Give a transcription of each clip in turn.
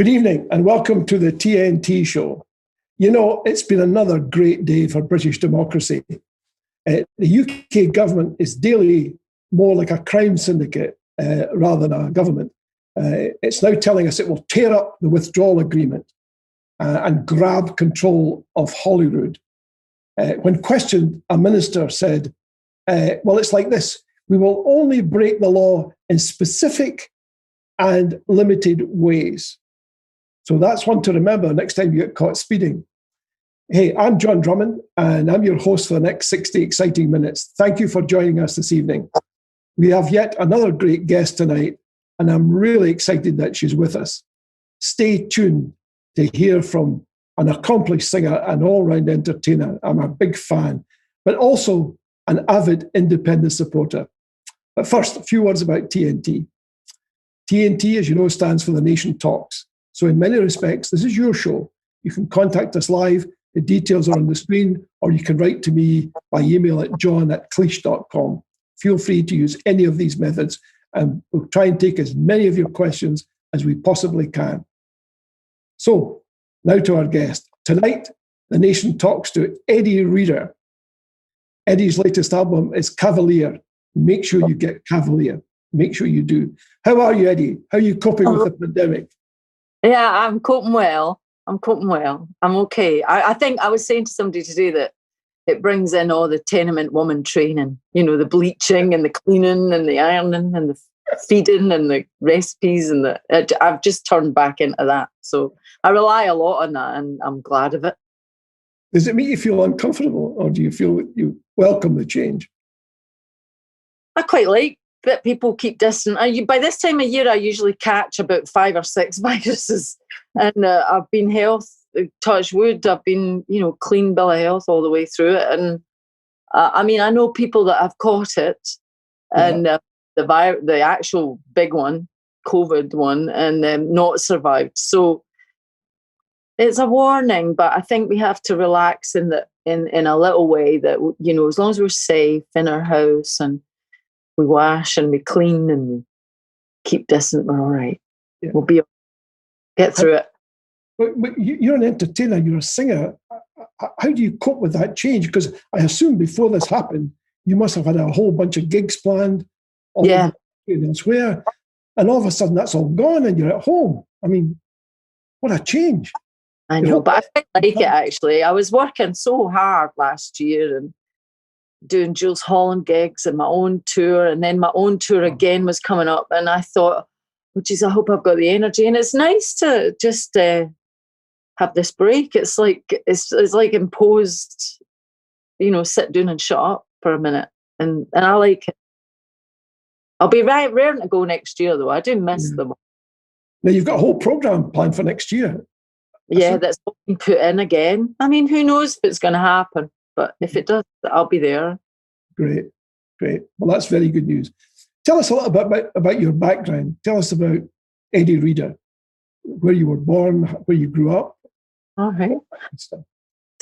Good evening and welcome to the TNT Show. You know, it's been another great day for British democracy. The UK government is daily more like a crime syndicate rather than a government. It's now telling us it will tear up the withdrawal agreement and grab control of Holyrood. When questioned, a minister said, well, it's like this. We will only break the law in specific and limited ways. So that's one to remember next time you get caught speeding. Hey, I'm John Drummond, and I'm your host for the next 60 exciting minutes. Thank you for joining us this evening. We have yet another great guest tonight, and I'm really excited that she's with us. Stay tuned to hear from an accomplished singer and all-round entertainer. I'm a big fan, but also an avid independent supporter. But first, a few words about TNT. TNT, as you know, stands for The Nation Talks. So in many respects, this is your show. You can contact us live. The details are on the screen, or you can write to me by email at john@cleash.com. Feel free to use any of these methods, and we'll try and take as many of your questions as we possibly can. So now to our guest. Tonight, The Nation talks to Eddi Reader. Eddi's latest album is Cavalier. Make sure you get Cavalier. Make sure you do. How are you, Eddi? How are you coping with the pandemic? Yeah, I'm coping well. I'm okay. I think I was saying to somebody today that it brings in all the tenement woman training, you know, the bleaching and the cleaning and the ironing and the feeding and the recipes and I've just turned back into that. So I rely a lot on that and I'm glad of it. Does it make you feel uncomfortable, or do you feel you welcome the change? I quite like that people keep distant. By this time of year, I usually catch about 5 or 6 viruses, and I've been touch wood. I've been, clean bill of health all the way through it. And I mean, I know people that have caught it, and the actual big one, COVID one, and not survived. So it's a warning, but I think we have to relax in a little way that, as long as we're safe in our house and we wash and we clean and we keep distant, we're all right. Yeah. We'll get through it. But you're an entertainer, you're a singer. How do you cope with that change? Because I assume before this happened, you must have had a whole bunch of gigs planned elsewhere, and all of a sudden that's all gone and you're at home. I mean, what a change. I know, but I quite like it, actually. I was working so hard last year and doing Jules Holland gigs and my own tour, and then my own tour again was coming up, and I thought, oh geez, I hope I've got the energy. And it's nice to just have this break. It's like imposed, sit down and shut up for a minute, and I like it. I'll be raring to go next year, though. I do miss them. Now you've got a whole program planned for next year. Yeah, that's been put in again. I mean, who knows if it's going to happen? But if it does, I'll be there. Great. Well, that's very good news. Tell us a little bit about your background. Tell us about Eddi Reader, where you were born, where you grew up. All right. It's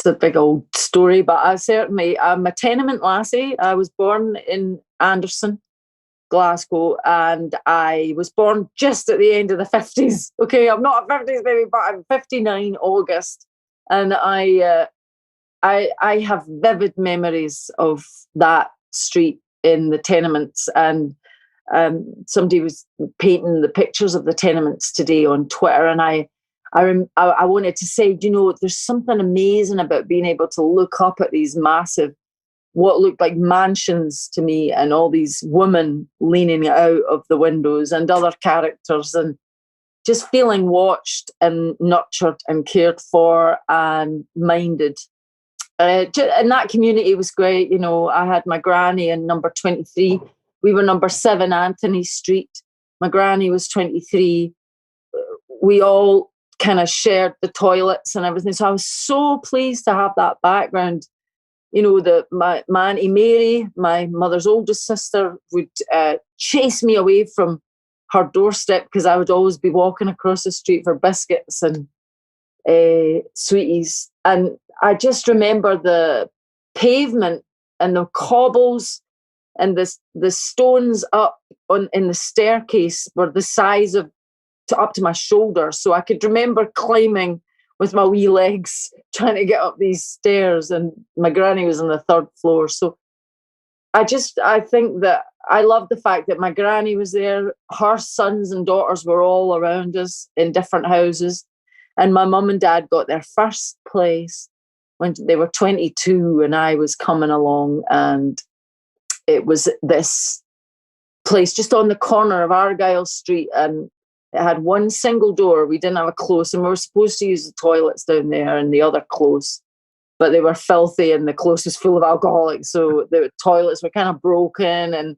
a big old story, but I'm a tenement lassie. I was born in Anderson, Glasgow, and I was born just at the end of the 50s. Okay, I'm not a 50s baby, but I'm 59 August, and I have vivid memories of that street in the tenements, and somebody was painting the pictures of the tenements today on Twitter, and I wanted to say, there's something amazing about being able to look up at these massive, what looked like mansions to me, and all these women leaning out of the windows and other characters, and just feeling watched and nurtured and cared for and minded. And that community was great. I had my granny in number 23. We were number 7 Anthony Street. My granny was 23. We all kind of shared the toilets and everything. So I was so pleased to have that background. My Auntie Mary, my mother's oldest sister, would chase me away from her doorstep because I would always be walking across the street for biscuits and sweeties. And I just remember the pavement and the cobbles and the stones up in the staircase were the size of up to my shoulders. So I could remember climbing with my wee legs, trying to get up these stairs, and my granny was on the 3rd floor. So I think that I love the fact that my granny was there. Her sons and daughters were all around us in different houses. And my mum and dad got their first place when they were 22 and I was coming along. And it was this place just on the corner of Argyle Street. And it had one single door. We didn't have a close. And we were supposed to use the toilets down there and the other close. But they were filthy and the close was full of alcoholics. So the toilets were kind of broken. And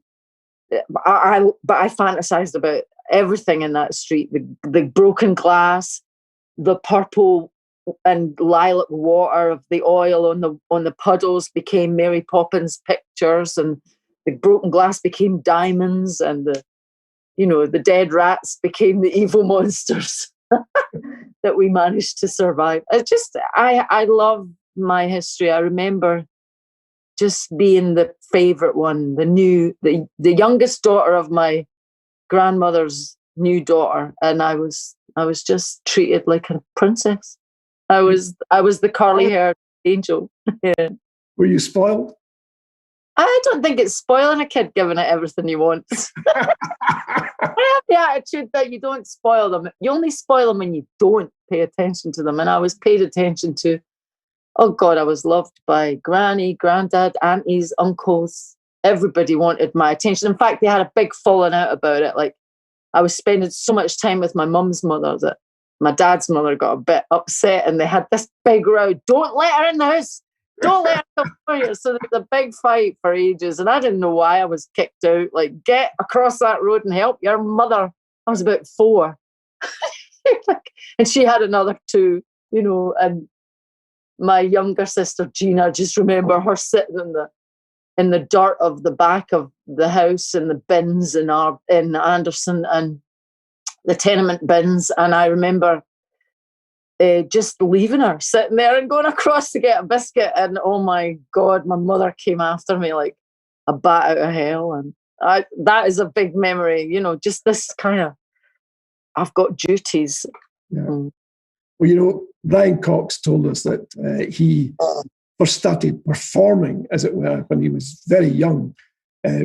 I fantasized about everything in that street, the broken glass, the purple and lilac water of the oil on the puddles became Mary Poppins pictures, and the broken glass became diamonds, and the dead rats became the evil monsters that we managed to survive. I love my history. I remember just being the favorite one, the youngest daughter of my grandmother's new daughter, and I was just treated like a princess. I was the curly-haired angel. Yeah. Were you spoiled? I don't think it's spoiling a kid giving it everything he wants. I have the attitude that you don't spoil them. You only spoil them when you don't pay attention to them. And I was paid attention to. Oh God, I was loved by granny, granddad, aunties, uncles. Everybody wanted my attention. In fact, they had a big falling out about it. Like, I was spending so much time with my mum's mother that my dad's mother got a bit upset, and they had this big row. Don't let her in the house. Don't let her come over here. So there was a big fight for ages, and I didn't know why I was kicked out. Like, get across that road and help your mother. I was about 4. And she had another 2, and my younger sister, Gina, I just remember her sitting in the dirt of the back of the house in the bins in Anderson and the tenement bins. And I remember just leaving her, sitting there and going across to get a biscuit. And oh my God, my mother came after me like a bat out of hell. And that is a big memory, just this kind of, I've got duties. Yeah. Well, Brian Cox told us that he first started performing, as it were, when he was very young,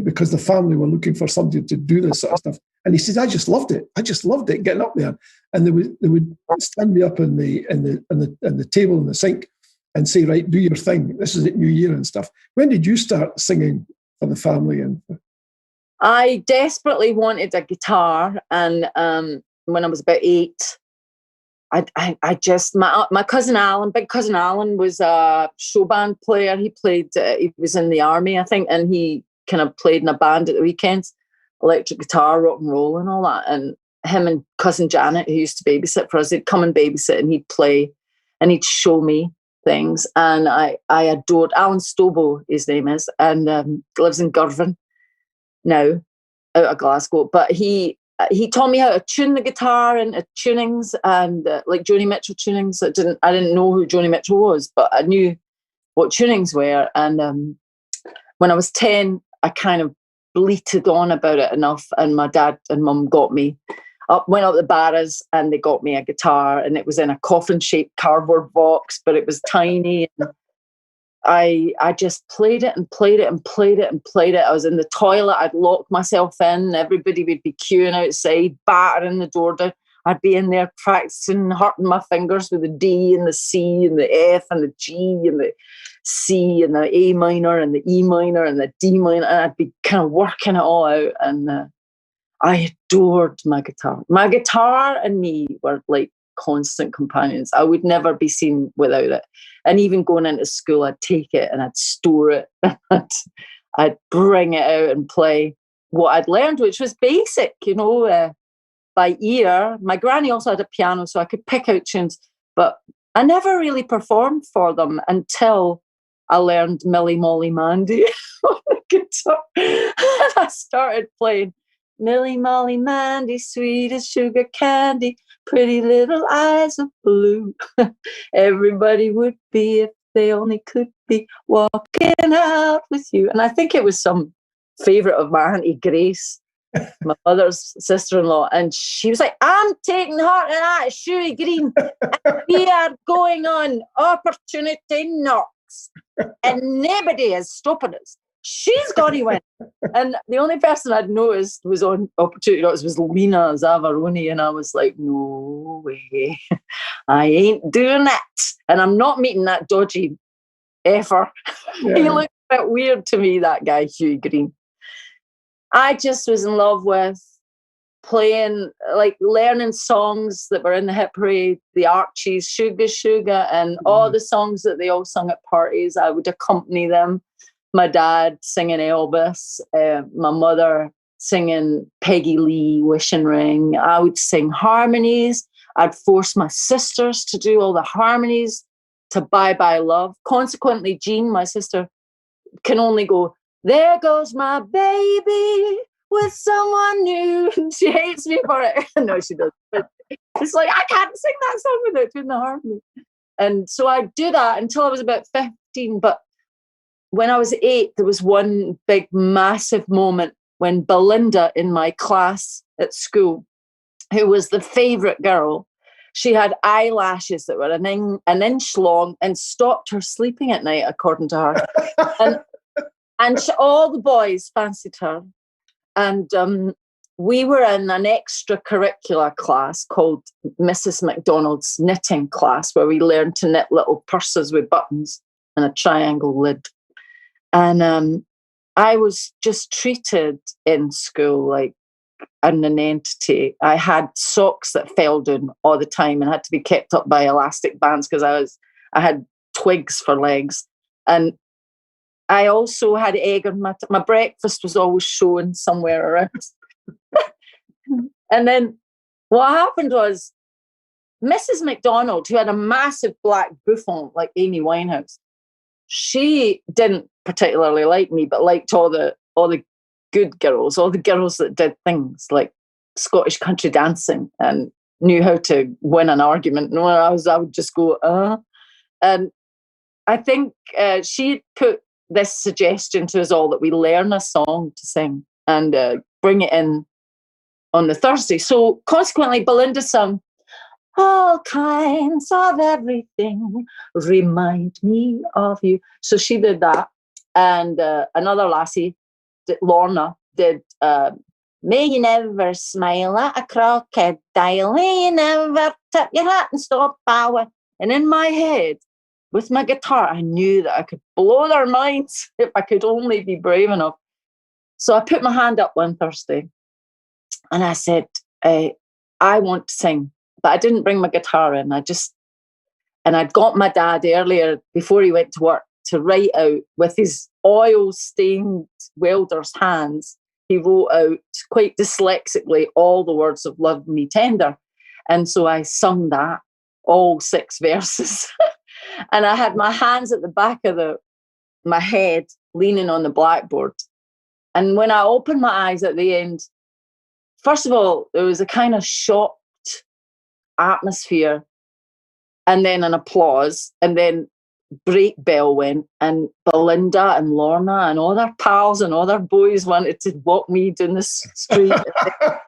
because the family were looking for somebody to do this sort of stuff. And he says, I just loved it. I just loved it getting up there. And they would stand me up in the table in the sink and say, right, do your thing. This is at New Year and stuff. When did you start singing for the family? And I desperately wanted a guitar, and when I was about 8, I just my cousin Alan, big cousin Alan, was a show band player. He played. He was in the army, I think, and he kind of played in a band at the weekends, electric guitar, rock and roll, and all that. And him and cousin Janet, who used to babysit for us, they'd come and babysit, and he'd play, and he'd show me things. And I adored Alan Stobo, his name is, and lives in Girvan now, out of Glasgow. But he taught me how to tune the guitar into tunings and like Joni Mitchell tunings. I didn't know who Joni Mitchell was, but I knew what tunings were. And when I was 10, I kind of bleated on about it enough, and my dad and mum went up the Barras, and they got me a guitar, and it was in a coffin-shaped cardboard box, but it was tiny. And I just played it and played it and played it and played it. I was in the toilet. I'd lock myself in. Everybody would be queuing outside, battering the door down. I'd be in there practicing, hurting my fingers with the D and the C and the F and the G and the C and the A minor and the E minor and the D minor. And I'd be kind of working it all out. And I adored my guitar. My guitar and me were like constant companions. I would never be seen without it. And even going into school, I'd take it and I'd store it. I'd bring it out and play what I'd learned, which was basic, by ear. My granny also had a piano, so I could pick out tunes, but I never really performed for them until I learned Millie Molly Mandy on the guitar. And I started playing Millie Molly Mandy, sweet as sugar candy, pretty little eyes of blue. Everybody would be if they only could be walking out with you. And I think it was some favourite of my Auntie Grace my mother's sister-in-law, and she was like, I'm taking heart in that Shuey Green. We are going on opportunity knocks, and nobody is stopping us. She's going to win. And the only person I'd noticed was on opportunity knocks was Lena Zavaroni, and I was like, no way, I ain't doing that, and I'm not meeting that dodgy effer. Yeah. He looked a bit weird to me, that guy Huey Green. I just was in love with playing, like learning songs that were in the hit parade, the Archies, Sugar Sugar, and all the songs that they all sung at parties. I would accompany them. My dad singing Elvis, my mother singing Peggy Lee, Wishing Ring. I would sing harmonies. I'd force my sisters to do all the harmonies to Bye Bye Love. Consequently, Jean, my sister, can only go, there goes my baby with someone new. She hates me for it. No, she doesn't. But it's like, I can't sing that song without doing the harmony. And so I'd do that until I was about 15. But when I was 8, there was one big, massive moment when Belinda in my class at school, who was the favourite girl, she had eyelashes that were an inch long and stopped her sleeping at night, according to her. And all the boys fancied her. And we were in an extracurricular class called Mrs. McDonald's knitting class, where we learned to knit little purses with buttons and a triangle lid. And I was just treated in school like an entity. I had socks that fell down all the time and had to be kept up by elastic bands because I had twigs for legs. And I also had egg on my breakfast was always showing somewhere around. And then what happened was Mrs. McDonald, who had a massive black bouffant like Amy Winehouse, she didn't particularly like me, but liked all the good girls, all the girls that did things like Scottish country dancing and knew how to win an argument. And when I would just go, And I think she put this suggestion to us all that we learn a song to sing and bring it in on the Thursday. So consequently, Belinda sung, all kinds of everything remind me of you. So she did that. And another lassie, Lorna, did May you never smile at a crocodile, may you never tip your hat and stop bowing. And in my head, with my guitar, I knew that I could blow their minds if I could only be brave enough. So I put my hand up one Thursday and I said, I want to sing. But I didn't bring my guitar in. And I'd got my dad earlier before he went to work to write out with his oil-stained welder's hands. He wrote out quite dyslexically all the words of Love Me Tender. And so I sung that, all 6 verses. And I had my hands at the back of my head, leaning on the blackboard. And when I opened my eyes at the end, first of all, there was a kind of shocked atmosphere, and then an applause, and then break bell went, and Belinda and Lorna and all their pals and all their boys wanted to walk me down the street.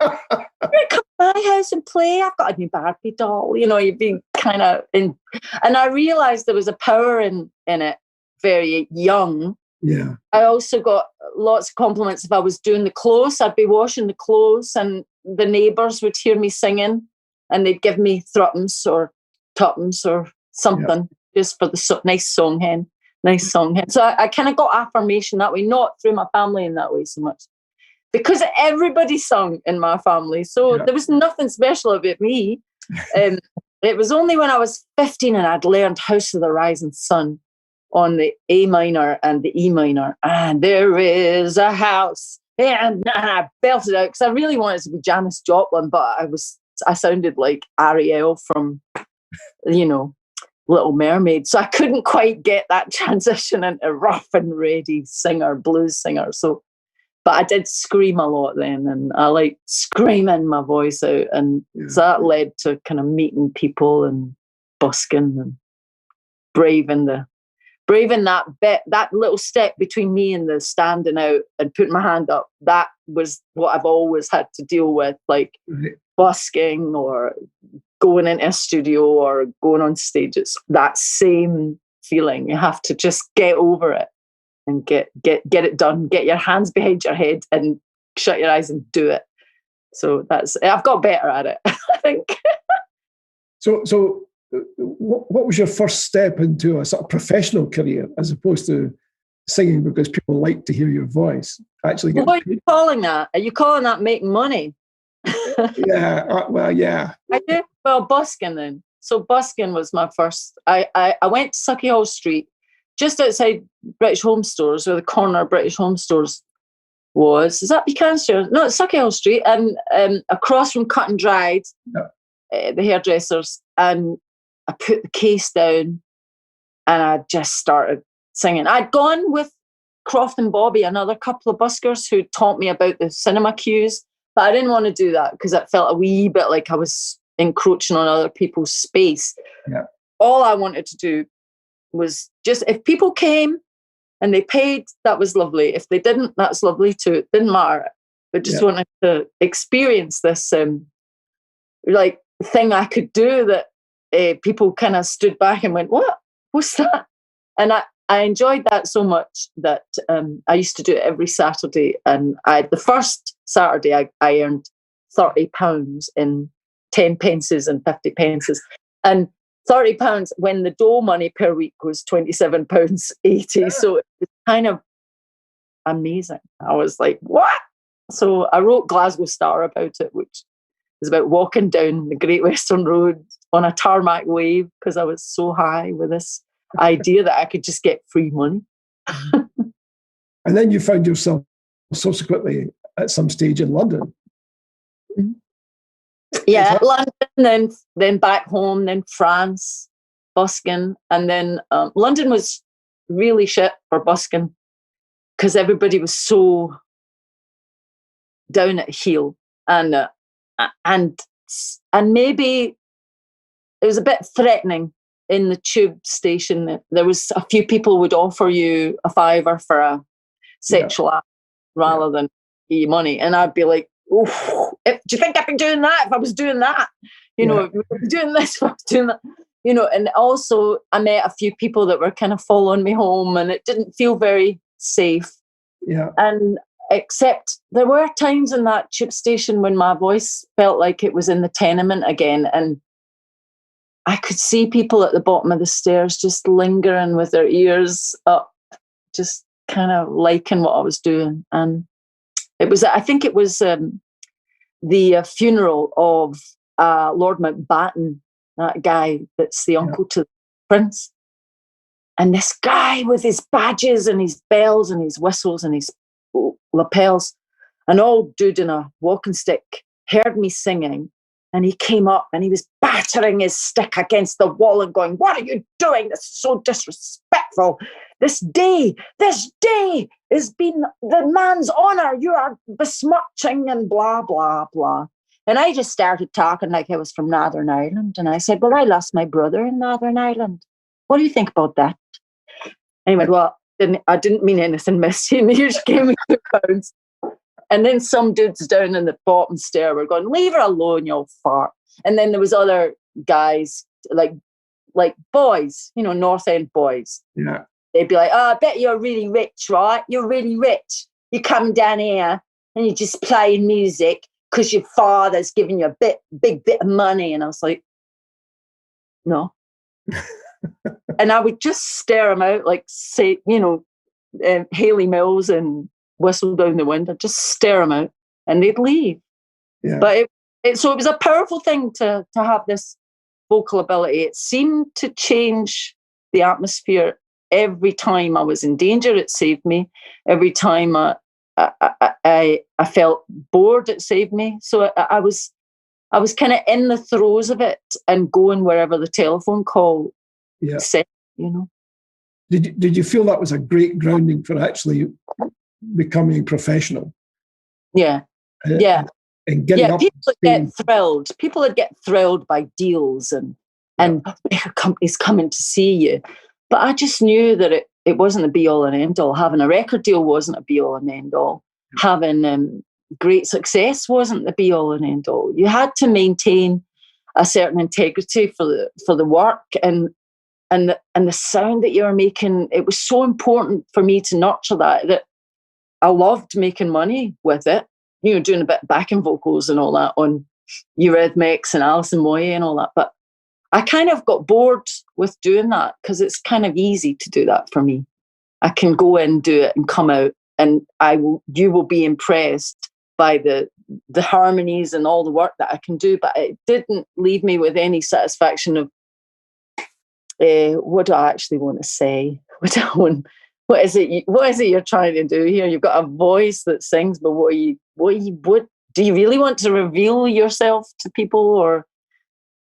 Come to my house and play. I've got a new Barbie doll. You know, you'd be kind of in. And I realised there was a power in it very young. Yeah. I also got lots of compliments if I was doing the clothes. I'd be washing the clothes and the neighbours would hear me singing and they'd give me threepence or tuppence or something just for the nice song hen. So I kind of got affirmation that way, not through my family in that way so much. Because everybody sung in my family. So there was nothing special about me. It was only when I was 15 and I'd learned House of the Rising Sun on the A minor and the E minor. And there is a house. And I belted out because I really wanted to be Janis Joplin, but I sounded like Ariel from, Little Mermaid. So I couldn't quite get that transition into rough and ready blues singer. So, but I did scream a lot then, and I liked screaming my voice out. And so that led to kind of meeting people and busking and braving that little step between me and the standing out and putting my hand up. That was what I've always had to deal with, like busking or going into a studio or going on stages. That same feeling. You have to just get over it and get it done. Get your hands behind your head and shut your eyes and do it. So I've got better at it, I think. So what was your first step into a sort of professional career as opposed to singing because people like to hear your voice? Actually, what are you calling that? Are you calling that making money? Yeah, well, yeah. I did. Well, busking then. So busking was my first. I went to Suckyhall Street, just outside British Home Stores, where the corner of British Home Stores was. Is that Buchanan? No, it's Suckyhall Street, and across from Cut and Dried, the hairdressers, and I put the case down, and I just started singing. I'd gone with Croft and Bobby, another couple of buskers who taught me about the cinema cues, but I didn't want to do that because it felt a wee bit like I was encroaching on other people's space. Yeah. All I wanted to do was just, if people came and they paid, that was lovely. If they didn't, that's lovely too. It didn't matter. But just wanted to experience this like thing I could do that people kind of stood back and went, what's that? And I enjoyed that so much that I used to do it every Saturday. And the first Saturday I earned £30 in 10 pences and 50 pences. And £30 when the dough money per week was £27.80. So it was kind of amazing. I was like, what? So I wrote Glasgow Star about it, which is about walking down the Great Western Road on a tarmac wave because I was so high with this idea that I could just get free money. And then you found yourself subsequently at some stage in London. Mm-hmm. Yeah, London, then back home, then France, busking, and then London was really shit for busking because everybody was so down at heel, and maybe it was a bit threatening in the tube station. There was a few people would offer you a $5 for a sexual act rather than your money, and I'd be like, do you think I'd be doing that if I was doing that? If I was doing this, if I was doing that. And also I met a few people that were kind of following me home, and it didn't feel very safe. Yeah. And except there were times in that tube station when my voice felt like it was in the tenement again, and I could see people at the bottom of the stairs just lingering with their ears up, just kind of liking what I was doing. And I think it was the funeral of Lord Mountbatten, that guy that's the uncle to the prince. And this guy with his badges and his bells and his whistles and his lapels, an old dude in a walking stick, heard me singing, and he came up and he was battering his stick against the wall and going, "What are you doing? That's so disrespectful. This day has been the man's honour. You are besmirching," and blah, blah, blah. And I just started talking like I was from Northern Ireland. And I said, "Well, I lost my brother in Northern Ireland. What do you think about that?" And he went, "Well, I didn't mean anything, miss. You just gave me £2. And then some dudes down in the bottom stair were going, "Leave her alone, you old fart." And then there was other guys, like boys, North End boys. Yeah. They'd be like, "Oh, I bet you're really rich, right? You're really rich. You come down here and you're just playing music because your father's giving you a big bit of money." And I was like, "No." And I would just stare them out like, say, Haley Mills and Whistle Down the Wind. I'd just stare them out and they'd leave. Yeah. But so it was a powerful thing to have this vocal ability. It seemed to change the atmosphere. Every time I was in danger, it saved me. Every time I felt bored, it saved me. So I was kind of in the throes of it and going wherever the telephone call said, Did you feel that was a great grounding for actually becoming professional? Yeah. And getting up. People would get thrilled. People would get thrilled by deals and bigger companies coming to see you. But I just knew that it wasn't a be-all and end-all. Having a record deal wasn't a be-all and end-all. Having great success wasn't the be all and end all. You had to maintain a certain integrity for the work and the sound that you're making. It was so important for me to nurture that I loved making money with it. You know, doing a bit of backing vocals and all that on Eurythmics and Alison Moyet and all that. But I kind of got bored with doing that because it's kind of easy to do that for me. I can go in, do it, and come out, and you will be impressed by the harmonies and all the work that I can do. But it didn't leave me with any satisfaction of what do I actually want to say? What is it you're trying to do here? You've got a voice that sings, but what do you really want to reveal yourself to people?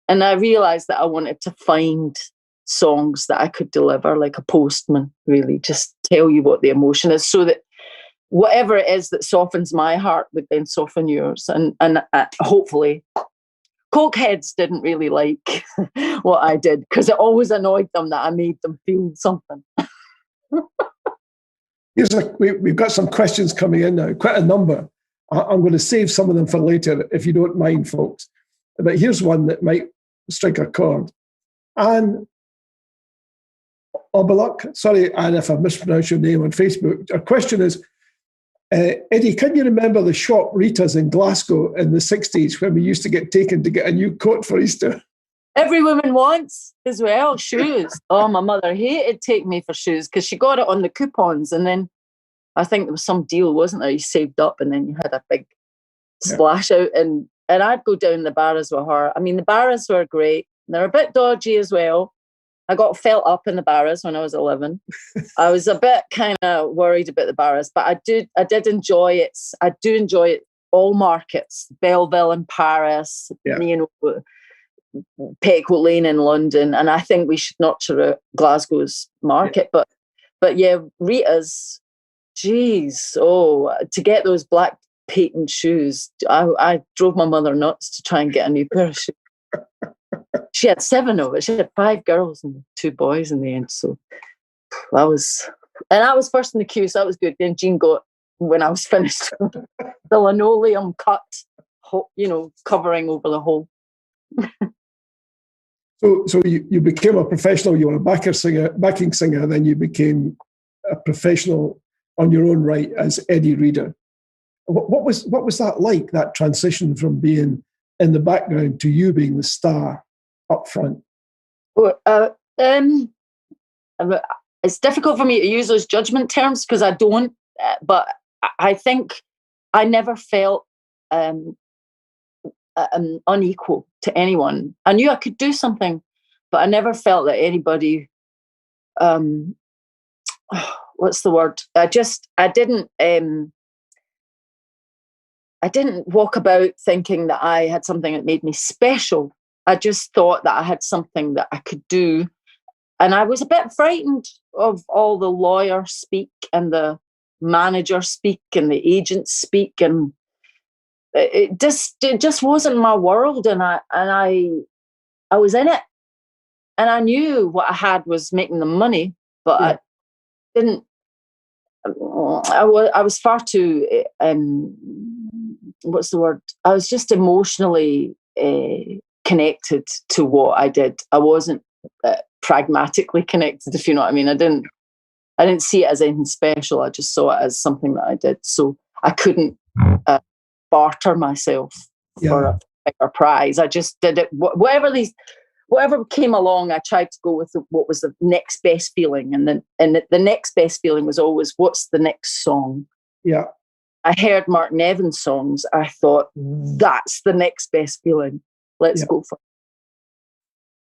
And I realized that I wanted to find songs that I could deliver like a postman, really, just tell you what the emotion is, so that whatever it is that softens my heart would then soften yours. And hopefully, cokeheads didn't really like what I did because it always annoyed them that I made them feel something. We've got some questions coming in now, quite a number. I'm going to save some of them for later, if you don't mind, folks. But here's one that might strike a chord. Anne Obeluk, sorry, Anne, if I mispronounced your name on Facebook. Our question is, Eddie, can you remember the shop Rita's in Glasgow in the 60s when we used to get taken to get a new coat for Easter? Every woman wants as well, shoes. Oh, my mother hated taking me for shoes because she got it on the coupons, and then I think there was some deal, wasn't there? You saved up and then you had a big splash out, and I'd go down the barras with her. I mean, the barras were great. They're a bit dodgy as well. I got felt up in the barras when I was 11. I was a bit kind of worried about the barras, but I did enjoy it. I do enjoy it. All markets, Belleville in Paris, Petticoat Lane in London, and I think we should nurture Glasgow's market. But yeah, Rita's, geez, to get those black patent shoes, I drove my mother nuts to try and get a new pair of shoes. She had 7 of it. She had 5 girls and 2 boys in the end. So I was first in the queue, so that was good. Then Jean got, when I was finished, the linoleum cut, covering over the hole. So you became a professional. You were a backing singer, and then you became a professional on your own right as Eddi Reader. What was that like? That transition from being in the background to you being the star up front? It's difficult for me to use those judgment terms because I don't. But I think I never felt unequal to anyone. I knew I could do something, but I never felt that anybody. What's the word? I didn't walk about thinking that I had something that made me special. I just thought that I had something that I could do. And I was a bit frightened of all the lawyers speak and the manager speak and the agents speak. And it just wasn't my world. And I was in it. And I knew what I had was making them money, but I didn't. I was far too, what's the word? I was just emotionally connected to what I did. I wasn't pragmatically connected, if you know what I mean. I didn't see it as anything special. I just saw it as something that I did. So I couldn't barter myself for a bigger prize. I just did it. Whatever came along, I tried to go with what was the next best feeling. And the next best feeling was always, what's the next song? Yeah. I heard Mark Nevin's songs. I thought, that's the next best feeling. Let's go for it.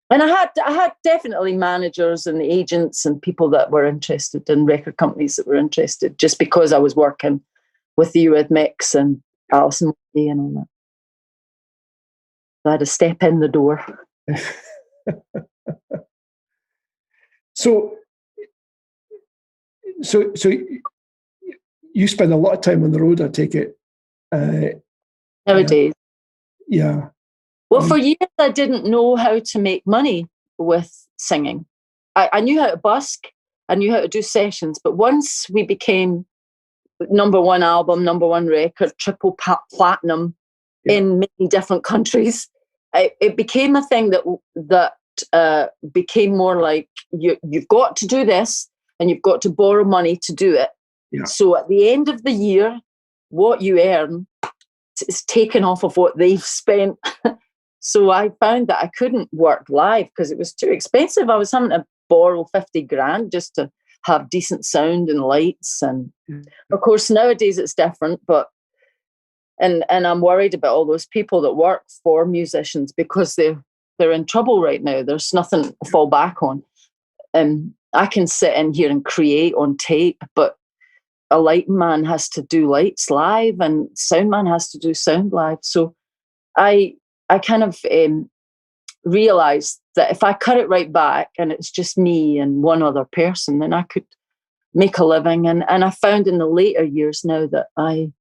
And I had definitely managers and agents and people that were interested, and record companies that were interested, just because I was working with the Eurythmics and Alison Moyet and all that. So I had to step in the door. So you spend a lot of time on the road, I take it. Nowadays. Yeah. Well, for years I didn't know how to make money with singing. I knew how to busk, I knew how to do sessions, but once we became #1 album, #1 record, triple platinum in many different countries. It became a thing that became more like you've got to do this and you've got to borrow money to do it. Yeah. So at the end of the year, what you earn is taken off of what they've spent. So I found that I couldn't work live because it was too expensive. I was having to borrow 50 grand just to have decent sound and lights. And of course, nowadays it's different, but and I'm worried about all those people that work for musicians because they're in trouble right now. There's nothing to fall back on. I can sit in here and create on tape, but a lighting man has to do lights live and sound man has to do sound live. So I kind of realized that if I cut it right back and it's just me and one other person, then I could make a living. And I found in the later years now that I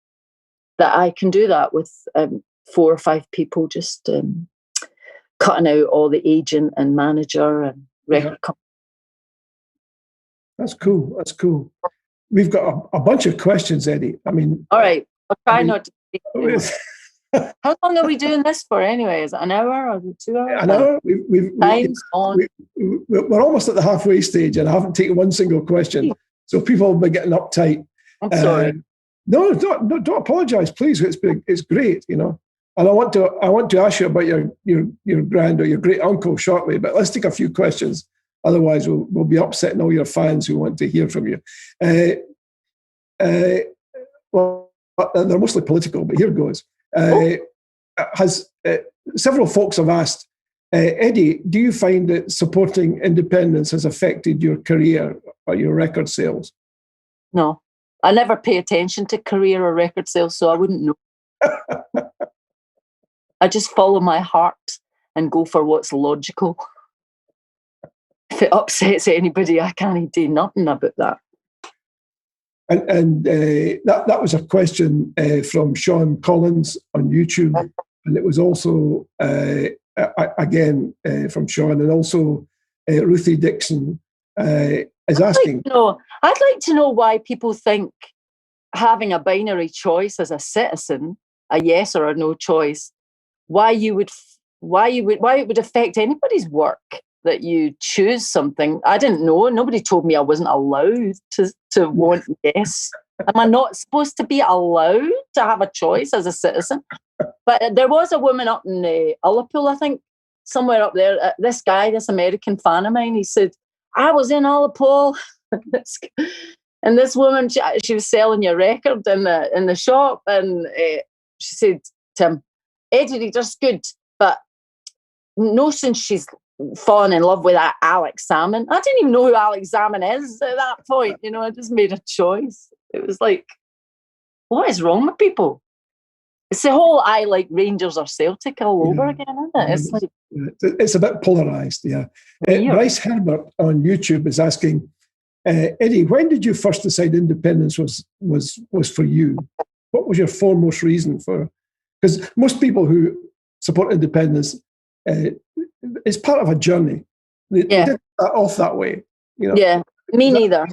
can do that with 4 or 5 people, just cutting out all the agent and manager and record company. That's cool. That's cool. We've got a bunch of questions, Eddi. I mean, all right. I'll try not to. How long are we doing this for anyway? Is it an hour or 2 hours? An hour. We're almost at the halfway stage and I haven't taken one single question. So people will be getting uptight. I'm sorry. No, don't apologise, please. It's great, you know. And I want to ask you about your grand or your great uncle shortly, but let's take a few questions. Otherwise, we'll be upsetting all your fans who want to hear from you. Well, they're mostly political, but here goes. Several folks have asked, Eddi, do you find that supporting independence has affected your career or your record sales? No, I never pay attention to career or record sales, so I wouldn't know. I just follow my heart and go for what's logical. If it upsets anybody, I can't do nothing about that. And that was a question from Sean Collins on YouTube, and it was also again from Sean, and also Ruthie Dixon is asking. I'd like to know why people think having a binary choice as a citizen, a yes or a no choice, why it would affect anybody's work that you choose something. I didn't know. Nobody told me I wasn't allowed to want yes. Am I not supposed to be allowed to have a choice as a citizen? But there was a woman up in Ullapool, I think, somewhere up there. This American fan of mine, he said, I was in Ullapool. And this woman, she was selling your record in the shop. And she said to him, Eddi Reader's good, but no, since she's fallen in love with that Alex Salmon. I didn't even know who Alex Salmon is at that point. You know, I just made a choice. It was like, what is wrong with people? It's the whole I like Rangers or Celtic all over again, isn't it? It's a bit polarised, yeah. Bryce Herbert on YouTube is asking, Eddi, when did you first decide independence was for you? What was your foremost reason for? Because most people who support independence, it's part of a journey. They did that off that way. You know? Yeah, me neither.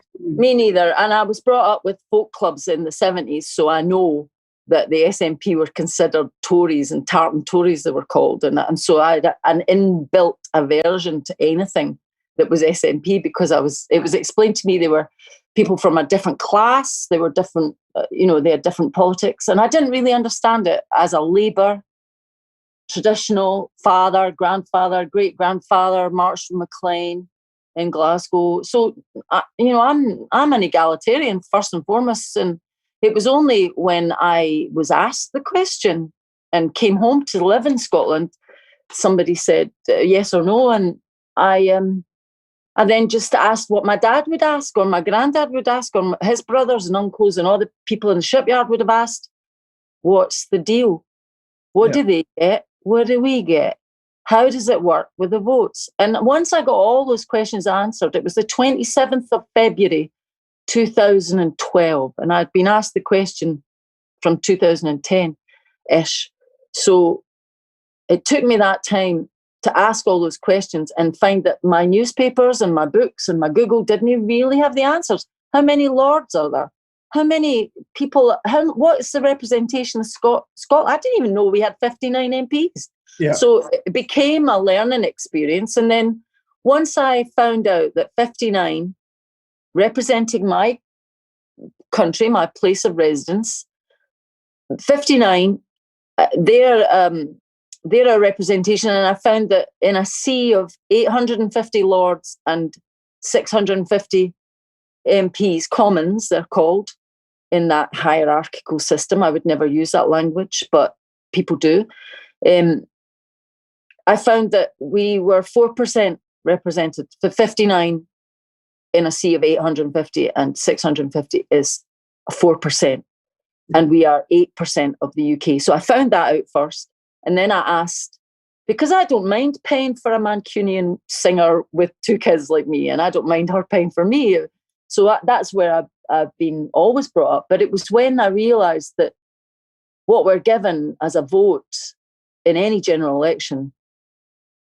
And I was brought up with folk clubs in the 70s, so I know that the SNP were considered Tories and tartan Tories, they were called. And so I had an inbuilt aversion to anything that was SNP because it was explained to me they were people from a different class, they were different, they had different politics. And I didn't really understand it as a Labour, traditional father, grandfather, great-grandfather, marched from Maclean in Glasgow. So, I'm an egalitarian first and foremost. And it was only when I was asked the question and came home to live in Scotland, somebody said yes or no. And I then just asked what my dad would ask or my granddad would ask or his brothers and uncles and all the people in the shipyard would have asked, what's the deal? What do they get? What do we get? How does it work with the votes? And once I got all those questions answered, it was the 27th of February, 2012. And I'd been asked the question from 2010-ish. So it took me that time to ask all those questions and find that my newspapers and my books and my Google didn't really have the answers. How many lords are there? how many people, what's the representation of Scotland? I didn't even know we had 59 MPs. Yeah. So it became a learning experience. And then once I found out that 59 representing my country, my place of residence, 59, they're a representation. And I found that in a sea of 850 lords and 650 MPs, commons, they're called, in that hierarchical system. I would never use that language, but people do. I found that we were 4% represented. For 59 in a sea of 850 and 650 is 4%. And we are 8% of the UK. So I found that out first. And then I asked, because I don't mind paying for a Mancunian singer with 2 kids like me, and I don't mind her paying for me. So that's where I've been always brought up. But it was when I realised that what we're given as a vote in any general election,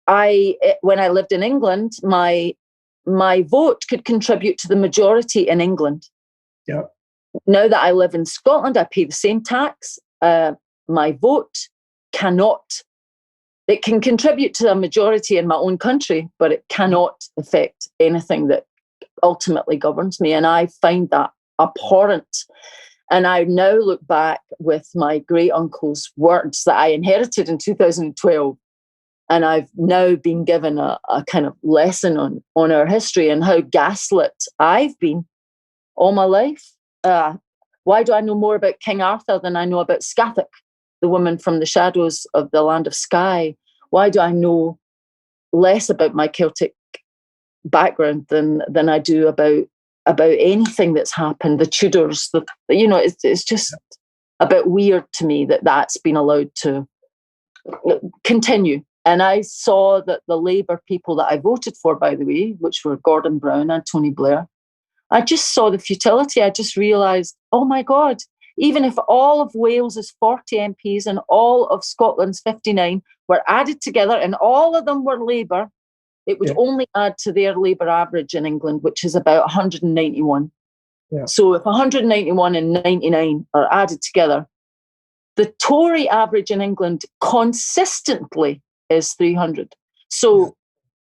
when I lived in England, my vote could contribute to the majority in England. Yeah. Now that I live in Scotland, I pay the same tax. My vote cannot. It can contribute to a majority in my own country, but it cannot affect anything that ultimately governs me. And I find that abhorrent. And I now look back with my great uncle's words that I inherited in 2012. And I've now been given a kind of lesson on our history and how gaslit I've been all my life. Why do I know more about King Arthur than I know about Scathic, the woman from the shadows of the land of Skye? Why do I know less about my Celtic background than I do about anything that's happened? The Tudors, it's just a bit weird to me that that's been allowed to continue. And I saw that the Labour people that I voted for, by the way, which were Gordon Brown and Tony Blair, I just saw the futility. I just realised, oh my God, even if all of Wales's 40 MPs and all of Scotland's 59 were added together and all of them were Labour, it would only add to their Labour average in England, which is about 191. Yeah. So if 191 and 99 are added together, the Tory average in England consistently is 300. So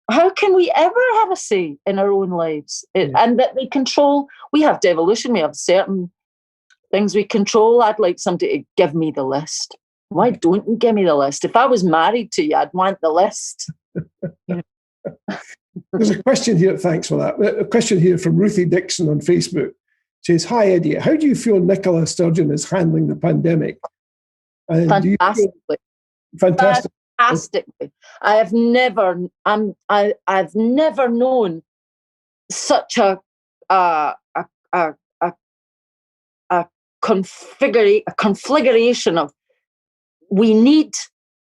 how can we ever have a say in our own lives? And that they control, we have devolution, we have certain things we control. I'd like somebody to give me the list. Why don't you give me the list? If I was married to you, I'd want the list. There's a question here, thanks for that. A question here from Ruthie Dixon on Facebook. She says, hi, Eddie, how do you feel Nicola Sturgeon is handling the pandemic? Fantastically. Fantastic. Fantastically. I've never known such a configuration of we need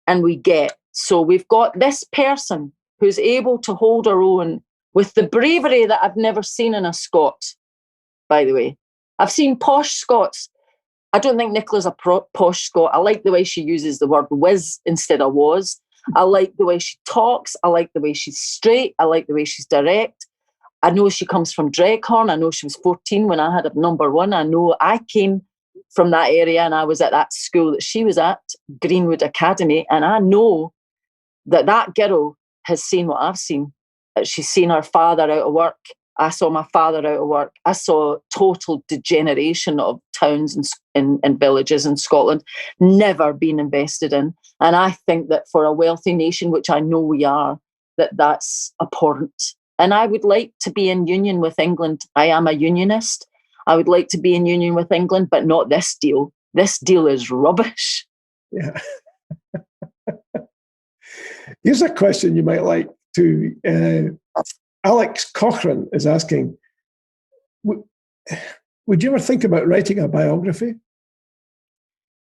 and we get. So we've got this person who's able to hold her own with the bravery that I've never seen in a Scot, by the way. I've seen posh Scots. I don't think Nicola's a posh Scot. I like the way she uses the word whiz instead of was. I like the way she talks. I like the way she's straight. I like the way she's direct. I know she comes from Dreghorn. I know she was 14 when I had a number 1. I know I came from that area and I was at that school that she was at, Greenwood Academy. And I know that girl has seen what I've seen. She's seen her father out of work. I saw my father out of work. I saw total degeneration of towns and villages in Scotland, never been invested in. And I think that for a wealthy nation, which I know we are, that's abhorrent. And I would like to be in union with England. I am a unionist. I would like to be in union with England, but not this deal. This deal is rubbish. Yeah. Here's a question you might like to... Alex Cochran is asking, would you ever think about writing a biography?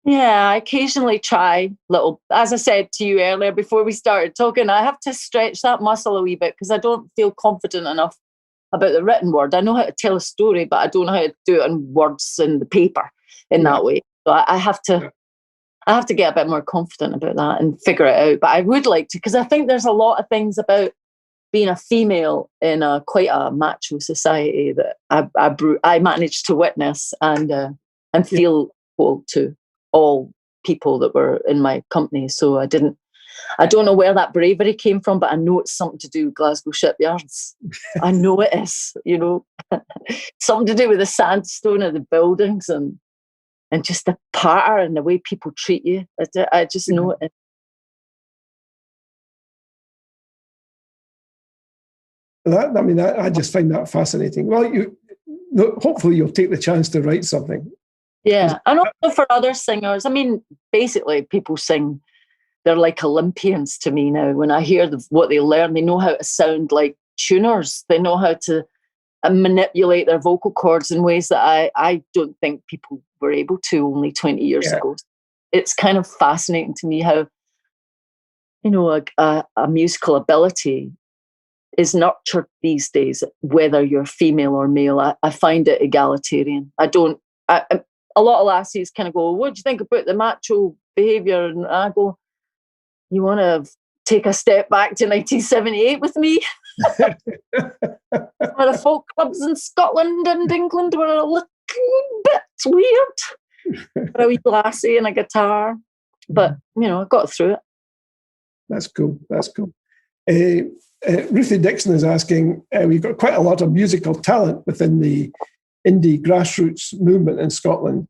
Yeah, I occasionally try little, as I said to you earlier before we started talking, I have to stretch that muscle a wee bit because I don't feel confident enough about the written word. I know how to tell a story, but I don't know how to do it in words in the paper in that way. So I have to get a bit more confident about that and figure it out. But I would like to, because I think there's a lot of things about being a female in quite a macho society that I managed to witness and feel equal to all people that were in my company. So I don't know where that bravery came from, but I know it's something to do with Glasgow shipyards. I know it is, something to do with the sandstone of the buildings and just the patter and the way people treat you. I just know it is. I just find that fascinating. Well, hopefully you'll take the chance to write something. Yeah, and also for other singers. I mean, basically, people sing, they're like Olympians to me now. When I hear what they learn, they know how to sound like tuners. They know how to manipulate their vocal cords in ways that I don't think people were able to only 20 years ago. It's kind of fascinating to me how, a musical ability is nurtured these days, whether you're female or male. I find it egalitarian. A lot of lassies kind of go, what do you think about the macho behaviour? And I go, you want to take a step back to 1978 with me? Where the folk clubs in Scotland and England were a little bit weird. For a wee lassie and a guitar. But, I got through it. That's cool. Ruthie Dixon is asking, we've got quite a lot of musical talent within the indie grassroots movement in Scotland.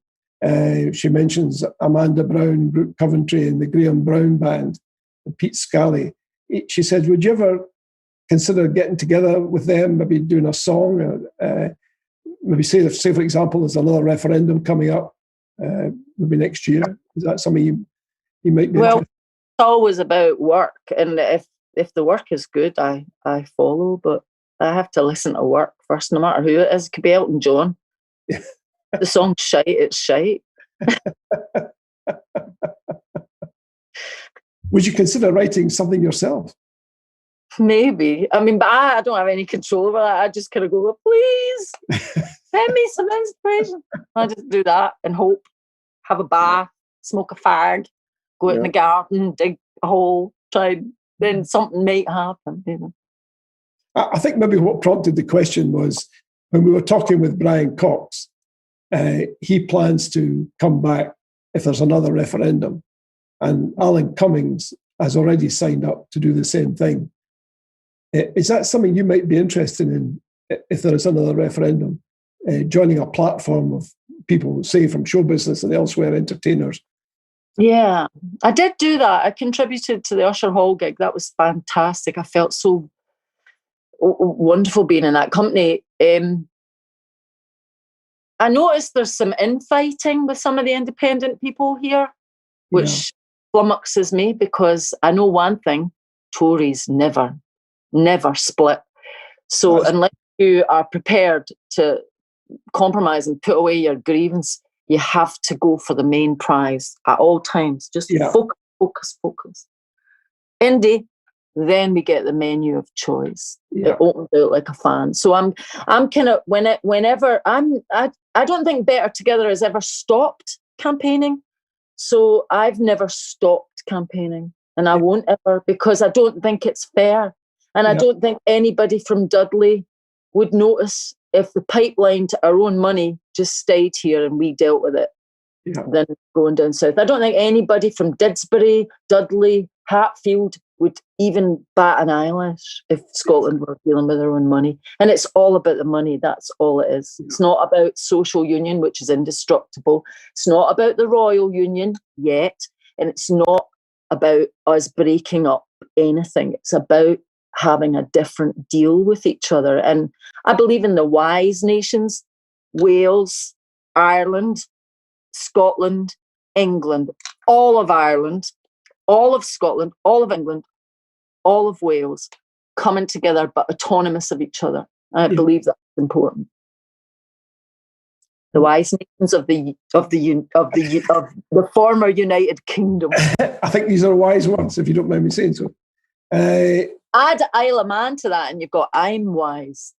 She mentions Amanda Brown, Brooke Coventry and the Graham Brown Band, and Pete Scally. She says, would you ever consider getting together with them, maybe doing a song? Maybe say, for example, there's another referendum coming up, maybe next year. Is that something you might be interested in? It's always about work, and if the work is good, I follow, but I have to listen to work first, no matter who it is. It could be Elton John. The song's shite, it's shite. Would you consider writing something yourself? Maybe. I mean, but I don't have any control over that. I just kind of go, well, please, send me some inspiration. I just do that and hope, have a bath, smoke a fag, go out in the garden, dig a hole, then something might happen. I think maybe what prompted the question was when we were talking with Brian Cox, he plans to come back if there's another referendum. And Alan Cummings has already signed up to do the same thing. Is that something you might be interested in if there is another referendum? Joining a platform of people, say, from show business and elsewhere, entertainers? Yeah, I did do that. I contributed to the Usher Hall gig. That was fantastic. I felt so wonderful being in that company. I noticed there's some infighting with some of the independent people here, which flummoxes me, because I know one thing: Tories never split. So unless you are prepared to compromise and put away your grievance, you have to go for the main prize at all times. Just focus. Indie, then we get the menu of choice. It opens out like a fan. So I'm kind of whenever I don't think Better Together has ever stopped campaigning. So I've never stopped campaigning, and I won't ever, because I don't think it's fair. And I don't think anybody from Dudley would notice if the pipeline to our own money just stayed here and we dealt with it, than going down south. I don't think anybody from Didsbury, Dudley, Hatfield would even bat an eyelash if Scotland were dealing with their own money. And it's all about the money. That's all it is. It's not about social union, which is indestructible. It's not about the royal union yet. And it's not about us breaking up anything. It's about having a different deal with each other. And I believe in the wise nations: Wales, Ireland, Scotland, England, all of Ireland, all of Scotland, all of England, all of Wales coming together but autonomous of each other. And I believe that's important. The wise nations of the former United Kingdom. I think these are wise words, if you don't mind me saying so. Add Isle of Man to that, and you've got I'm wise.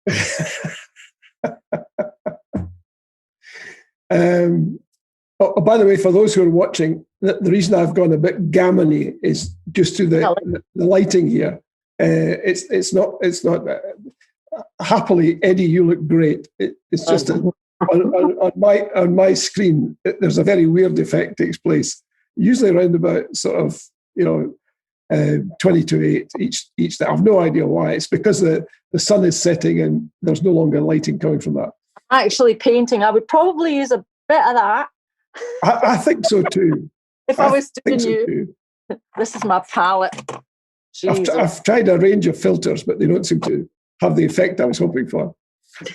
By the way, for those who are watching, the reason I've gone a bit gammony is just to the lighting here. It's not. Happily, Eddi, you look great. It's just on my screen. There's a very weird effect takes place. Usually around about sort of 20 to 8 each day. I've no idea why. It's because the sun is setting and there's no longer lighting coming from that. Actually, painting. I would probably use a bit of that. I think so too. If I was doing you, this is my palette. I've tried a range of filters, but they don't seem to have the effect I was hoping for.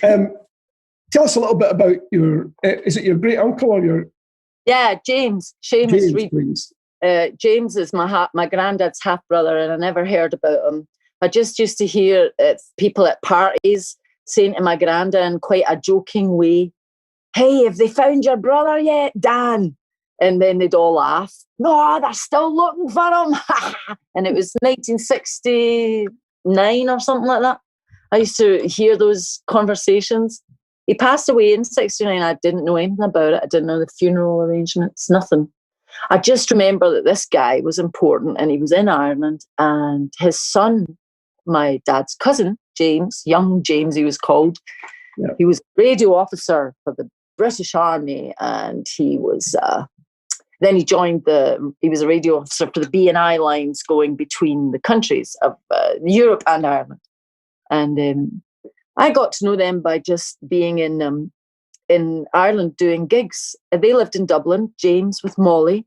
Tell us a little bit about is it your great uncle or your? Yeah, James. Seamus Reid. Please. James is my granddad's half brother, and I never heard about him. I just used to hear people at parties saying to my granddad in quite a joking way, "Hey, have they found your brother yet, Dan?" And then they'd all laugh. "No, they're still looking for him." And it was 1969 or something like that. I used to hear those conversations. He passed away in 1969. I didn't know anything about it. I didn't know the funeral arrangements, nothing. I just remember that this guy was important and he was in Ireland, and his son, my dad's cousin, James, young James he was called, he was a radio officer for the British Army, and he was... Then he joined he was a radio officer for the B&I lines going between the countries of Europe and Ireland. And I got to know them by just being in Ireland doing gigs. They lived in Dublin, James with Molly.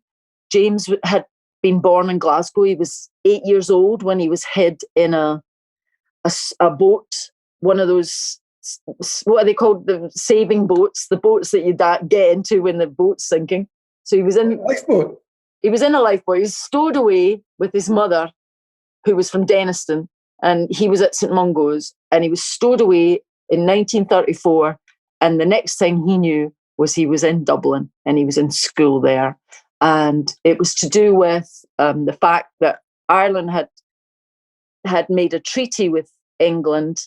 James had been born in Glasgow. He was 8 years old when he was hid in a boat, one of those, what are they called, the saving boats, the boats that you get into when the boat's sinking. So he was in a lifeboat. He was in a lifeboat. He was stowed away with his mother, who was from Denniston, and he was at St Mungo's, and he was stowed away in 1934. And the next thing he knew was he was in Dublin and he was in school there. And it was to do with the fact that Ireland had made a treaty with England,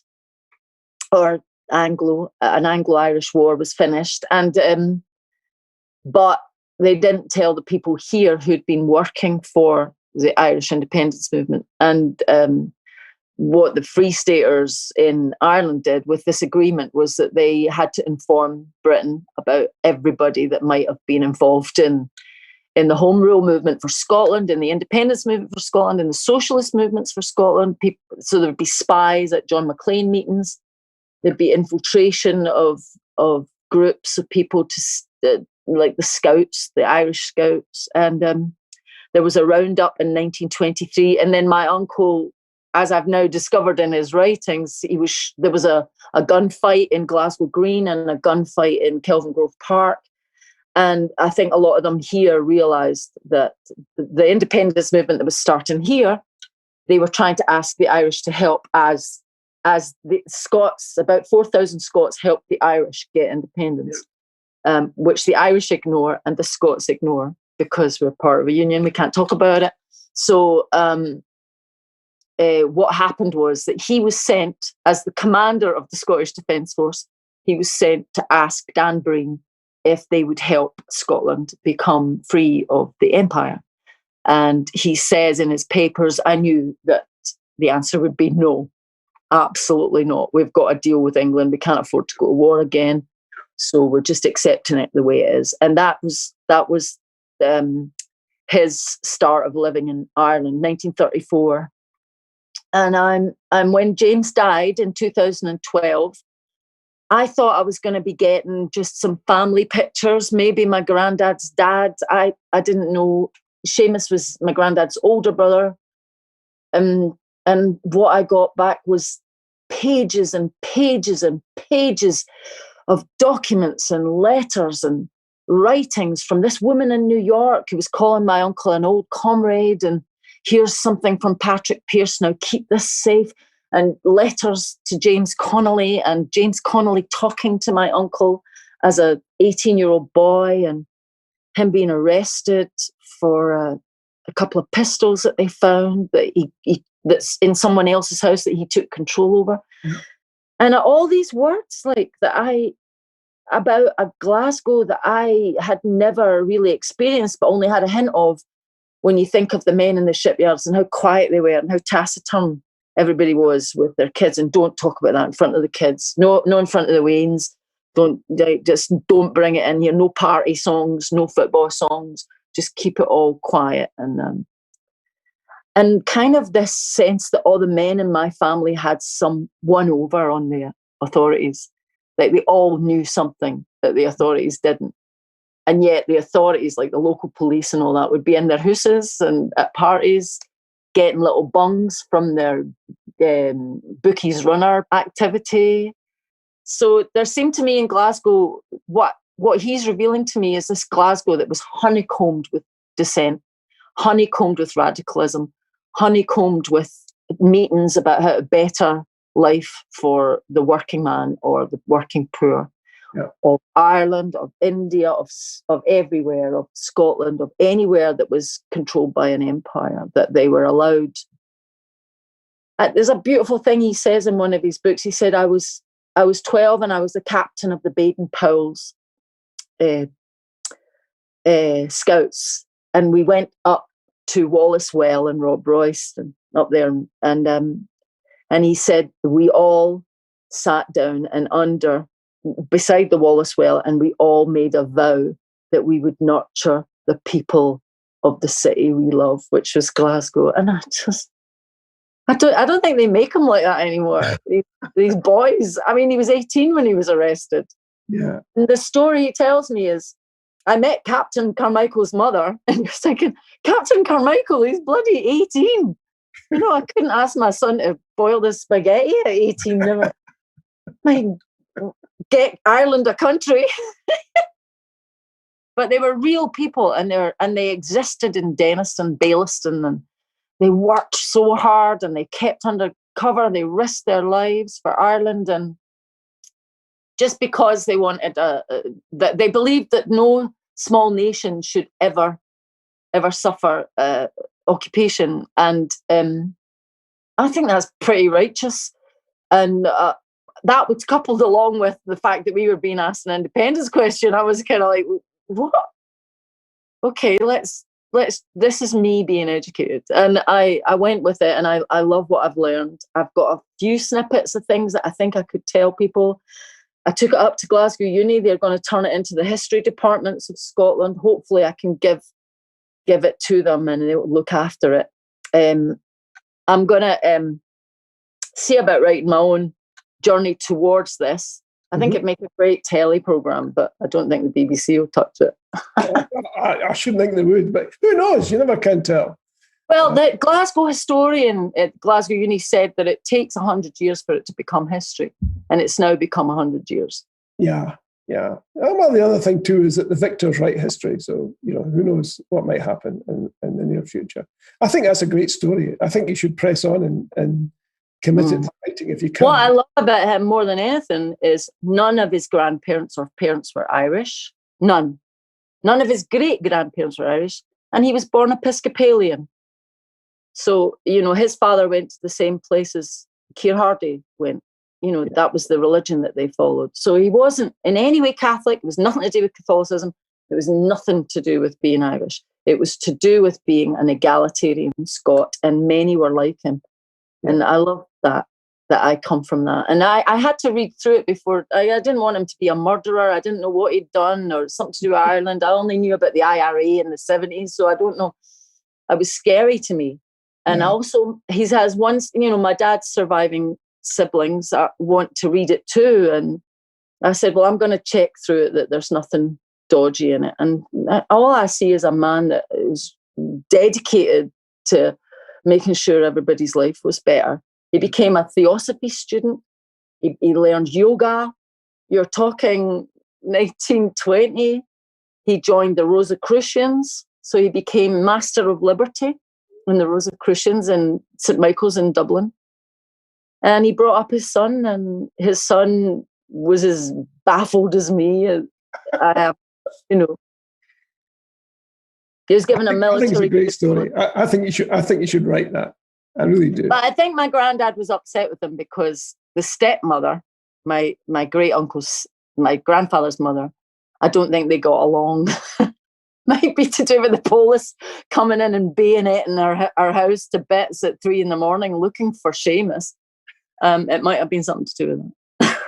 or an Anglo-Irish war was finished, and but they didn't tell the people here who'd been working for the Irish independence movement. And what the Free Staters in Ireland did with this agreement was that they had to inform Britain about everybody that might have been involved in the Home Rule movement for Scotland, in the independence movement for Scotland, in the socialist movements for Scotland. So there would be spies at John Maclean meetings. There'd be infiltration of groups of people like the Scouts, the Irish Scouts. And there was a roundup in 1923. And then my uncle, as I've now discovered in his writings, there was a gunfight in Glasgow Green and a gunfight in Kelvingrove Park. And I think a lot of them here realised that the independence movement that was starting here, they were trying to ask the Irish to help as the Scots, about 4,000 Scots helped the Irish get independence, which the Irish ignore and the Scots ignore because we're part of a union. We can't talk about it. So what happened was that he was sent, as the commander of the Scottish Defence Force, he was sent to ask Dan Breen if they would help Scotland become free of the empire. And he says in his papers, I knew that the answer would be no, absolutely not. We've got to deal with England. We can't afford to go to war again. So we're just accepting it the way it is. And that was his start of living in Ireland, 1934. And I'm when James died in 2012, I thought I was going to be getting just some family pictures, maybe my granddad's dad. I didn't know. Seamus was my granddad's older brother. And what I got back was pages and pages and pages of documents and letters and writings from this woman in New York who was calling my uncle an old comrade, and here's something from Patrick Pearse, now keep this safe, and letters to James Connolly, and James Connolly talking to my uncle as a 18-year-old boy, and him being arrested for a couple of pistols that they found that's in someone else's house that he took control over. Mm-hmm. And all these words like about a Glasgow that I had never really experienced, but only had a hint of when you think of the men in the shipyards and how quiet they were and how taciturn everybody was with their kids, and don't talk about that in front of the kids. No in front of the wains. Just don't bring it in here. No party songs, no football songs. Just keep it all quiet. And kind of this sense that all the men in my family had some one over on the authorities. Like they all knew something that the authorities didn't. And yet the authorities, like the local police and all that, would be in their houses and at parties, getting little bungs from their bookies runner activity. So there seemed to me in Glasgow, what he's revealing to me is this Glasgow that was honeycombed with dissent, honeycombed with radicalism, honeycombed with meetings about how to better life for the working man or the working poor, of Ireland, of India, of everywhere, of Scotland, of anywhere that was controlled by an empire, that they were allowed. There's a beautiful thing he says in one of his books. He said, I was 12 and I was the captain of the Baden-Powell's Scouts, and we went up to Wallace Well and Rob Royston up there, and he said we all sat down and beside the Wallace Well, and we all made a vow that we would nurture the people of the city we love, which was Glasgow. And I don't think they make them like that anymore. These boys. I mean, he was 18 when he was arrested. Yeah. And the story he tells me is, I met Captain Carmichael's mother, and you're thinking, Captain Carmichael, he's bloody 18. You know, I couldn't ask my son to boil the spaghetti at 18. Never. Get Ireland a country. But they were real people, and they existed in Denniston, Baillieston, and they worked so hard and they kept under cover. They risked their lives for Ireland, and just because they wanted that they believed that no small nation should ever suffer occupation, and I think that's pretty righteous. And that was coupled along with the fact that we were being asked an independence question. I was kind of like, what? Okay, let's. This is me being educated, and I went with it, and I love what I've learned. I've got a few snippets of things that I think I could tell people. I took it up to Glasgow Uni. They're going to turn it into the history departments of Scotland. Hopefully, I can give it to them, and they'll look after it. I'm going to see about writing my own journey towards this. I think it'd make a great telly programme, but I don't think the BBC will touch it. I shouldn't think they would, but who knows? You never can tell. Well, the Glasgow historian at Glasgow Uni said that it takes 100 years for it to become history, and it's now become 100 years. Yeah. Well, the other thing too is that the victors write history, so who knows what might happen in the near future. I think that's a great story. I think you should press on and commit it to writing if you can. What I love about him more than anything is none of his grandparents or parents were Irish. None of his great-grandparents were Irish, and he was born Episcopalian. So, his father went to the same place as Keir Hardie went. That was the religion that they followed. So he wasn't in any way Catholic. It was nothing to do with Catholicism. It was nothing to do with being Irish. It was to do with being an egalitarian Scot, and many were like him. And I love that I come from that. And I had to read through it before. I didn't want him to be a murderer. I didn't know what he'd done or something to do with Ireland. I only knew about the IRA in the 70s, so I don't know. It was scary to me. And also, he has one, my dad's surviving siblings want to read it too. And I said, well, I'm going to check through it that there's nothing dodgy in it. And all I see is a man that is dedicated to making sure everybody's life was better. He became a theosophy student. He learned yoga. You're talking 1920. He joined the Rosicrucians. So he became Master of Liberty in the Rosicrucians in St. Michael's in Dublin. And he brought up his son, and his son was as baffled as me. I am, He was given a military. I think it's a great story. I think you should write that. I really do. But I think my granddad was upset with him because the stepmother, my great uncle's, my grandfather's mother, I don't think they got along. Might be to do with the police coming in and bayoneting our house to bits at 3 a.m, looking for Seamus. It might have been something to do with that.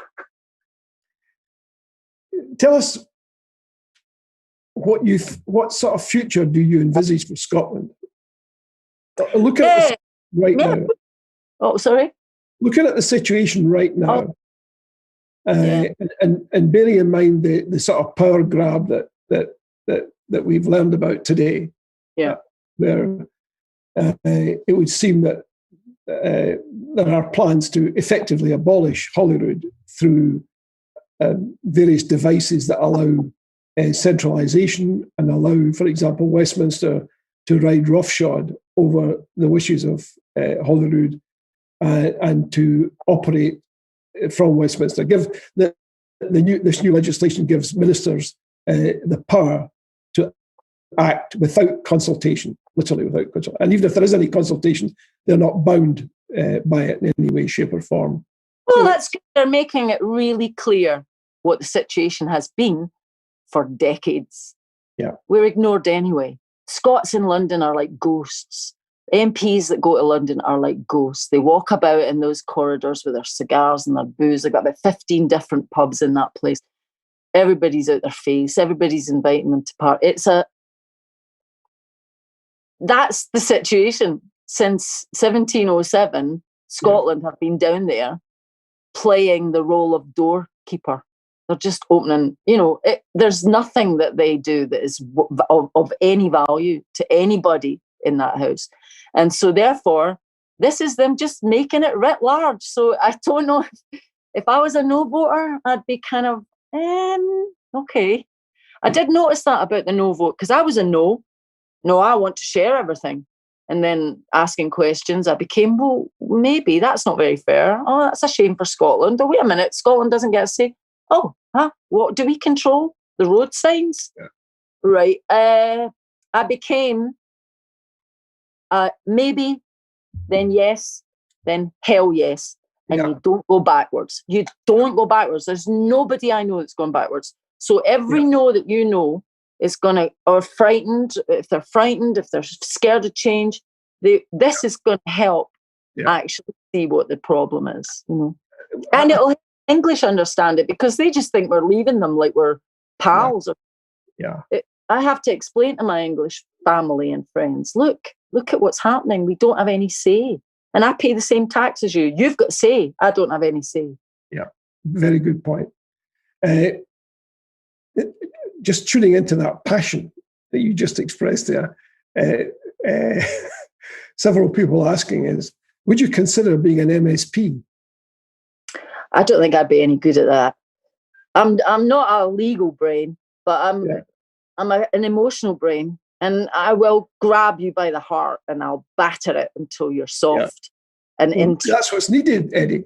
Tell us what sort of future do you envisage for Scotland? Look at it right now. Oh, sorry. Looking at the situation right now, and bearing in mind the sort of power grab that we've learned about today, where it would seem that there are plans to effectively abolish Holyrood through various devices that allow centralisation and allow, for example, Westminster to ride roughshod over the wishes of Holyrood and to operate from Westminster. This new legislation gives ministers the power to act without consultation, literally without consultation. And even if there is any consultation, they're not bound by it in any way, shape or form. Well, that's good. They're making it really clear what the situation has been for decades. Yeah. We're ignored anyway. Scots in London are like ghosts. MPs that go to London are like ghosts. They walk about in those corridors with their cigars and their booze. They've got about 15 different pubs in that place. Everybody's out their face. Everybody's inviting them to party. That's the situation. Since 1707, Scotland have been down there playing the role of doorkeeper. They're just opening, there's nothing that they do that is of any value to anybody in that house. And so therefore, this is them just making it writ large. So I don't know if I was a no voter, I'd be kind of, okay. I did notice that about the no vote, because I was a no, I want to share everything. And then asking questions, I became, well, maybe that's not very fair. Oh, that's a shame for Scotland. Oh, wait a minute, Scotland doesn't get a say. Oh, what do we control? The road signs? Yeah. Right. I became maybe, then yes, then hell yes. And you don't go backwards. You don't go backwards. There's nobody I know that's going backwards. So every no that you know is going to, or frightened, if they're scared of change, this is going to help actually see what the problem is, And it'll help English understand it, because they just think we're leaving them like we're pals. I have to explain to my English family and friends, look at what's happening. We don't have any say. And I pay the same tax as you. You've got say. I don't have any say. Yeah, very good point. Just tuning into that passion that you just expressed there, several people asking is, would you consider being an MSP? I don't think I'd be any good at that. I'm not a legal brain, but I'm an emotional brain. And I will grab you by the heart and I'll batter it until you're soft. Yeah. And that's what's needed, Eddi.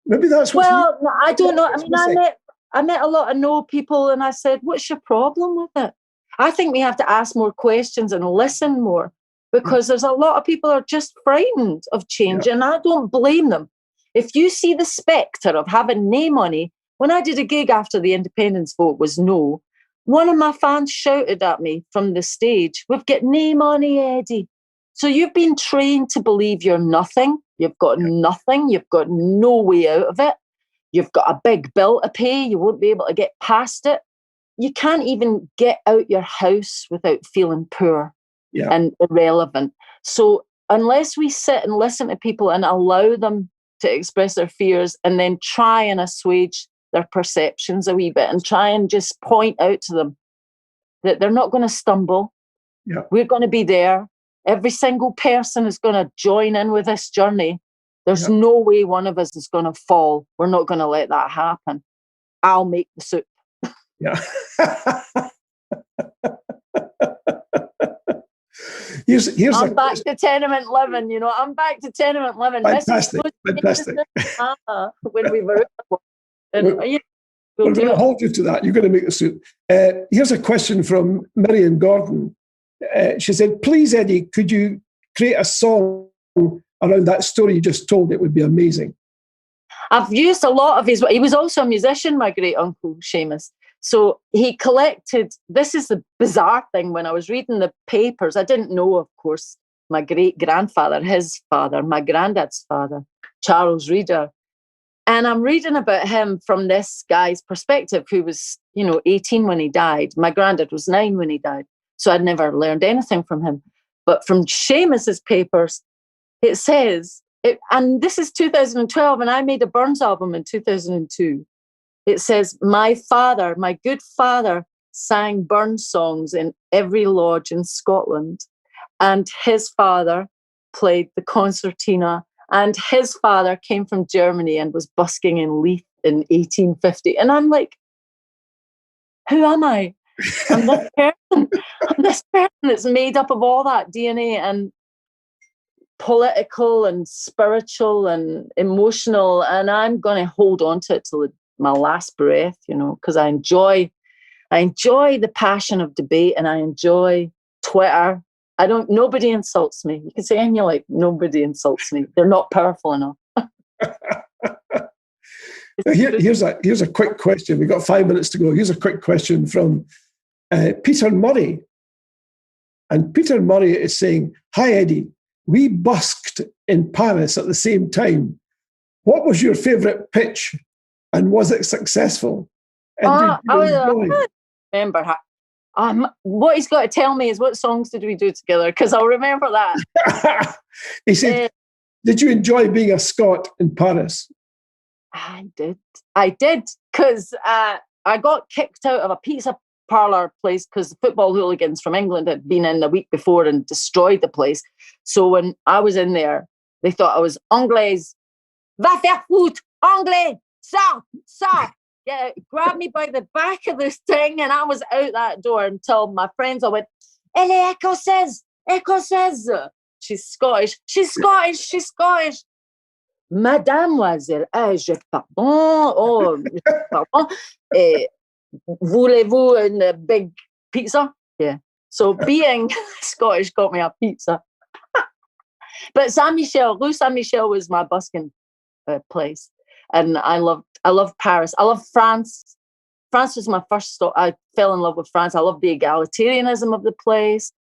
Maybe that's what's needed. Well, I don't know. I mean, I met a lot of no people and I said, what's your problem with it? I think we have to ask more questions and listen more, because there's a lot of people are just frightened of change, and I don't blame them. If you see the spectre of having no money, when I did a gig after the independence vote was no, one of my fans shouted at me from the stage, we've got no money, Eddi. So you've been trained to believe you're nothing. You've got nothing. You've got no way out of it. You've got a big bill to pay. You won't be able to get past it. You can't even get out your house without feeling poor and irrelevant. So unless we sit and listen to people and allow them to express their fears and then try and assuage their perceptions a wee bit and try and just point out to them that they're not going to stumble. Yeah. We're going to be there. Every single person is going to join in with this journey. There's no way one of us is going to fall. We're not going to let that happen. I'll make the soup. Yeah. I'm back to tenement living, I'm back to tenement living. Fantastic. When we were we're going to hold you to that. You're going to make the soup. Here's a question from Miriam Gordon. She said, please, Eddi, could you create a song around that story you just told? It would be amazing. I've used a lot of his. He was also a musician, my great uncle Seamus. So he collected, this is the bizarre thing, when I was reading the papers, I didn't know, of course, my great-grandfather, his father, my granddad's father, Charles Reader. And I'm reading about him from this guy's perspective, who was, 18 when he died. My granddad was 9 when he died. So I'd never learned anything from him. But from Seamus's papers, it says, and this is 2012, and I made a Burns album in 2002. It says, my father, my good father, sang Burns songs in every lodge in Scotland. And his father played the concertina. And his father came from Germany and was busking in Leith in 1850. And I'm like, who am I? I'm this person. I'm this person that's made up of all that DNA and political and spiritual and emotional. And I'm going to hold on to it till my last breath, because I enjoy the passion of debate, and I enjoy Twitter. Nobody insults me. You can say, and you're like, nobody insults me. They're not powerful enough. Here's a quick question. We've got 5 minutes to go. Here's a quick question from Peter Murray. And Peter Murray is saying, hi, Eddi. We busked in Paris at the same time. What was your favourite pitch, and was it successful? And I remember how. What he's got to tell me is, what songs did we do together? Because I'll remember that. He said, did you enjoy being a Scot in Paris? I did, because I got kicked out of a pizza parlour place because the football hooligans from England had been in the week before and destroyed the place. So when I was in there, they thought I was Anglaise. Va faire foot, Anglais, ça. Yeah, grabbed me by the back of this thing, and I was out that door until my friends all went, Elle est écossaise. She's Scottish. Mademoiselle, je pardon. Voulez-vous une big pizza? Yeah. So being Scottish got me a pizza. But Saint-Michel, Rue Saint-Michel was my busking place. And I loved Paris. I love France. France was my first stop. I fell in love with France. I love the egalitarianism of the place.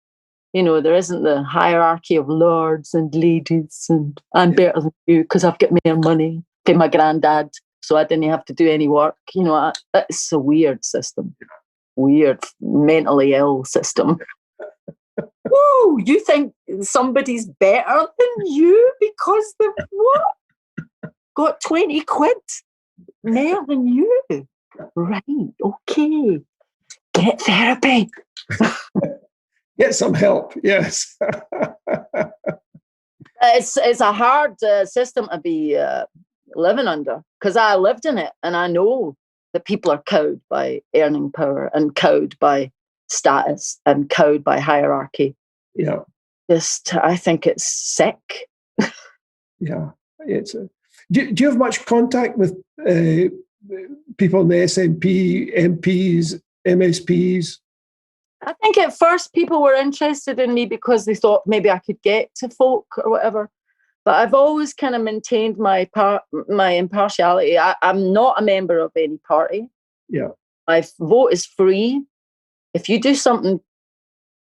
There isn't the hierarchy of lords and ladies and I'm better than you because I've got more money than my granddad, so I didn't have to do any work. It's a weird system. Weird, mentally ill system. Woo! You think somebody's better than you because they've what? Got 20 quid more than you. Right, okay. Get therapy. Get some help, yes. It's a hard system to be living under, because I lived in it, and I know that people are cowed by earning power and cowed by status and cowed by hierarchy. Yeah. I think it's sick. Yeah. Do you have much contact with people in the SNP, MPs, MSPs? I think at first people were interested in me because they thought maybe I could get to folk or whatever. But I've always kind of maintained my impartiality. I'm not a member of any party. Yeah. My vote is free. If you do something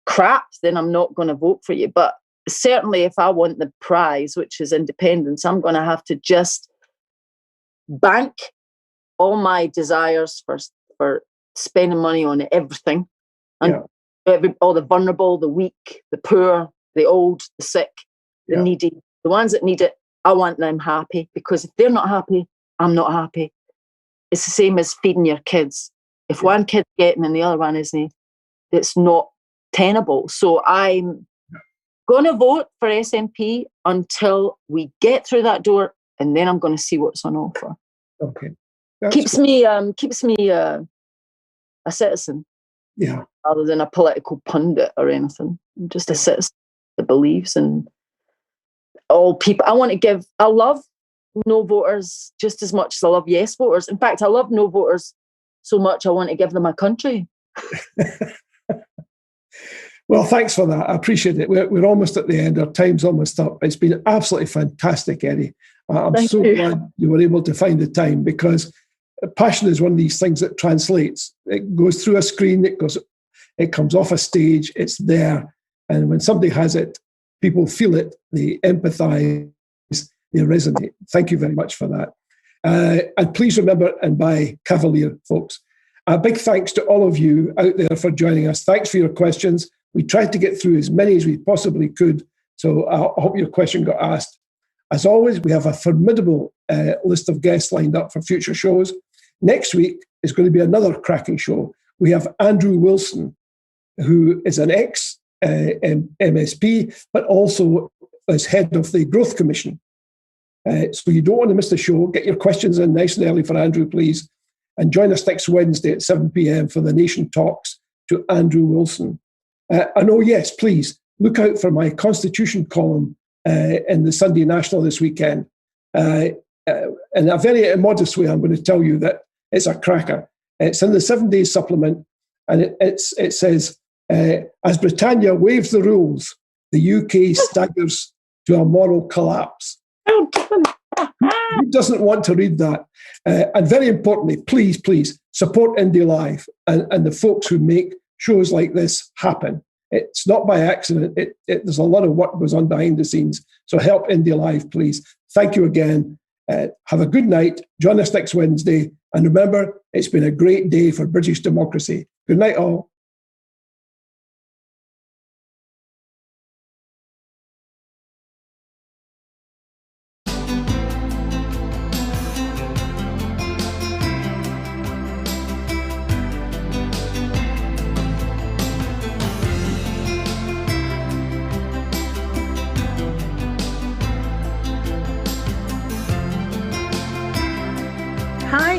crap, then I'm not going to vote for you. But certainly if I want the prize, which is independence, I'm going to have to just bank all my desires for spending money on everything. And all the vulnerable, the weak, the poor, the old, the sick, the needy, the ones that need it, I want them happy, because if they're not happy, I'm not happy. It's the same as feeding your kids. If one kid's getting and the other one isn't, it's not tenable. So I'm going to vote for SNP until we get through that door, and then I'm going to see what's on offer. Okay. Keeps me a citizen. Yeah. Rather than a political pundit or anything. I'm just a citizen that believes in all people. I love no voters just as much as I love yes voters. In fact, I love no voters so much I want to give them a country. Well, thanks for that. I appreciate it. We're almost at the end. Our time's almost up. It's been absolutely fantastic, Eddi. I'm so glad you were able to find the time, because passion is one of these things that translates. It goes through a screen, it comes off a stage, it's there. And when somebody has it, people feel it, they empathize, they resonate. Thank you very much for that. And please remember and buy Cavalier, folks. A big thanks to all of you out there for joining us. Thanks for your questions. We tried to get through as many as we possibly could, so I hope your question got asked. As always, we have a formidable list of guests lined up for future shows. Next week is going to be another cracking show. We have Andrew Wilson, who is an ex-MSP, but also is head of the Growth Commission. So you don't want to miss the show. Get your questions in nice and early for Andrew, please. And join us next Wednesday at 7 p.m. for the Nation Talks to Andrew Wilson. And oh, yes, please, look out for my Constitution column in the Sunday National this weekend. In a very modest way, I'm going to tell you that it's a cracker. It's in the 7 Days supplement, and it says, as Britannia waives the rules, the UK staggers to a moral collapse. Who doesn't want to read that? And very importantly, please support IndyLive and the folks who make shows like this happen. It's not by accident. There's a lot of work goes on behind the scenes. So help IndyLive, please. Thank you again. Have a good night. Join us next Wednesday. And remember, it's been a great day for British democracy. Good night, all.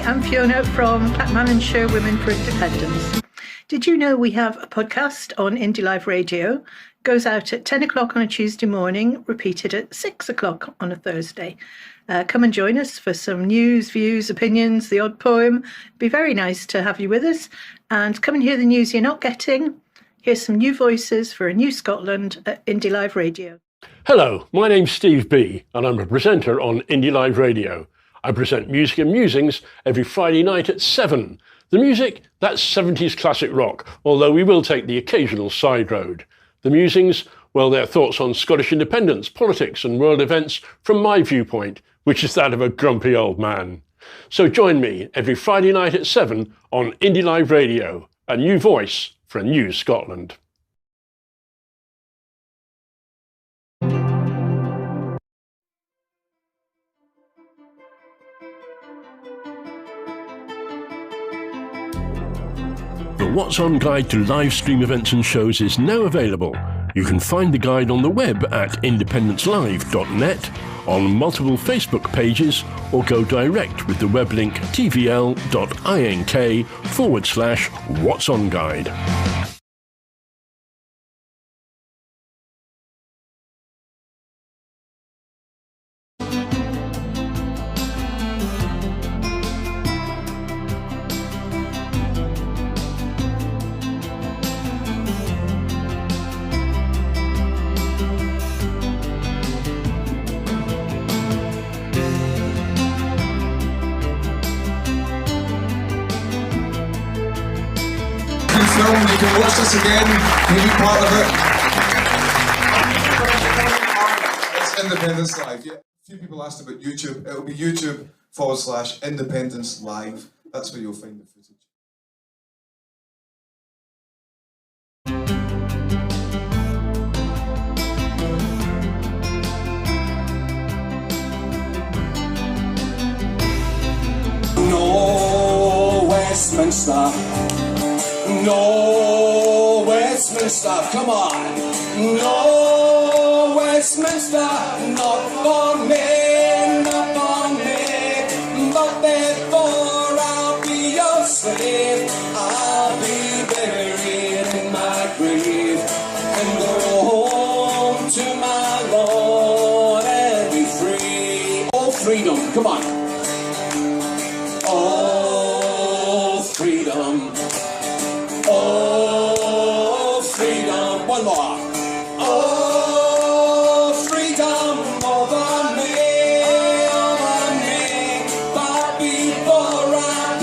I'm Fiona from Clackman and Show Women for Independence. Did you know we have a podcast on IndyLive Radio? Goes out at 10 o'clock on a Tuesday morning, repeated at 6 o'clock on a Thursday. Come and join us for some news, views, opinions, the odd poem. Be very nice to have you with us. And come and hear the news you're not getting. Here's some new voices for a new Scotland at IndyLive Radio. Hello, my name's Steve B, and I'm a presenter on IndyLive Radio. I present Music and Musings every Friday night at 7. The music, that's 70s classic rock, although we will take the occasional side road. The musings, well, they're thoughts on Scottish independence, politics and world events from my viewpoint, which is that of a grumpy old man. So join me every Friday night at 7 on IndyLive Radio, a new voice for a new Scotland. The What's On guide to live stream events and shows is now available. You can find the guide on the web at independencelive.net, on multiple Facebook pages, or go direct with the web link tvl.ink/What's On guide. Film, you can watch this again, maybe part of it. It's Independence Live. Yeah. A few people asked about YouTube. It'll be YouTube/Independence Live. That's where you'll find the footage. No Westminster. No Westminster, come on. No Westminster, not for me, not for me. But therefore I'll be your slave. I'll be buried in my grave and go home to my Lord and be free. Oh, freedom, come on. Oh, freedom. Oh, freedom, one more. Oh, freedom over me, but before I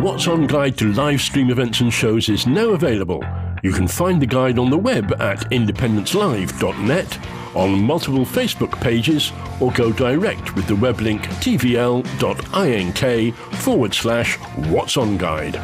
What's On guide to live stream events and shows is now available. You can find the guide on the web at independencelive.net, on multiple Facebook pages, or go direct with the web link tvl.ink/What's On Guide.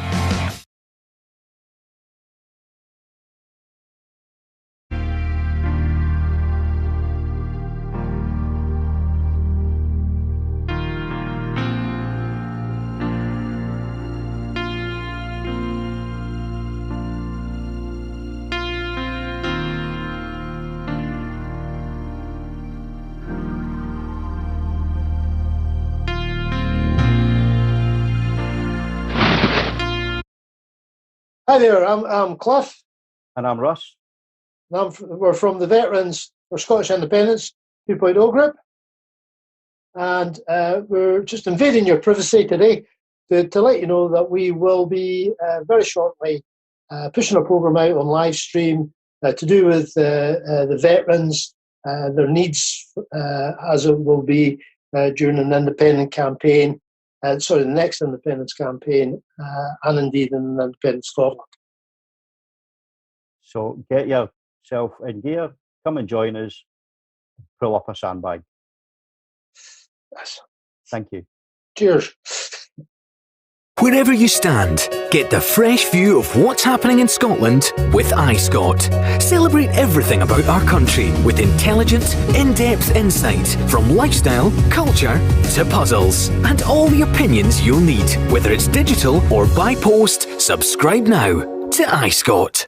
Hi there, I'm Cliff. And I'm Russ. And we're from the Veterans for Scottish Independence 2.0 group. And we're just invading your privacy today to let you know that we will be very shortly pushing a programme out on live stream to do with the veterans, their needs as it will be during an independent campaign. The next independence campaign, and indeed in an independent Scotland. So get yourself in gear, come and join us, pull up a sandbag. Yes. Thank you. Cheers. Wherever you stand, get the fresh view of what's happening in Scotland with iScot. Celebrate everything about our country with intelligent, in-depth insight from lifestyle, culture to puzzles, and all the opinions you'll need. Whether it's digital or by post, subscribe now to iScot.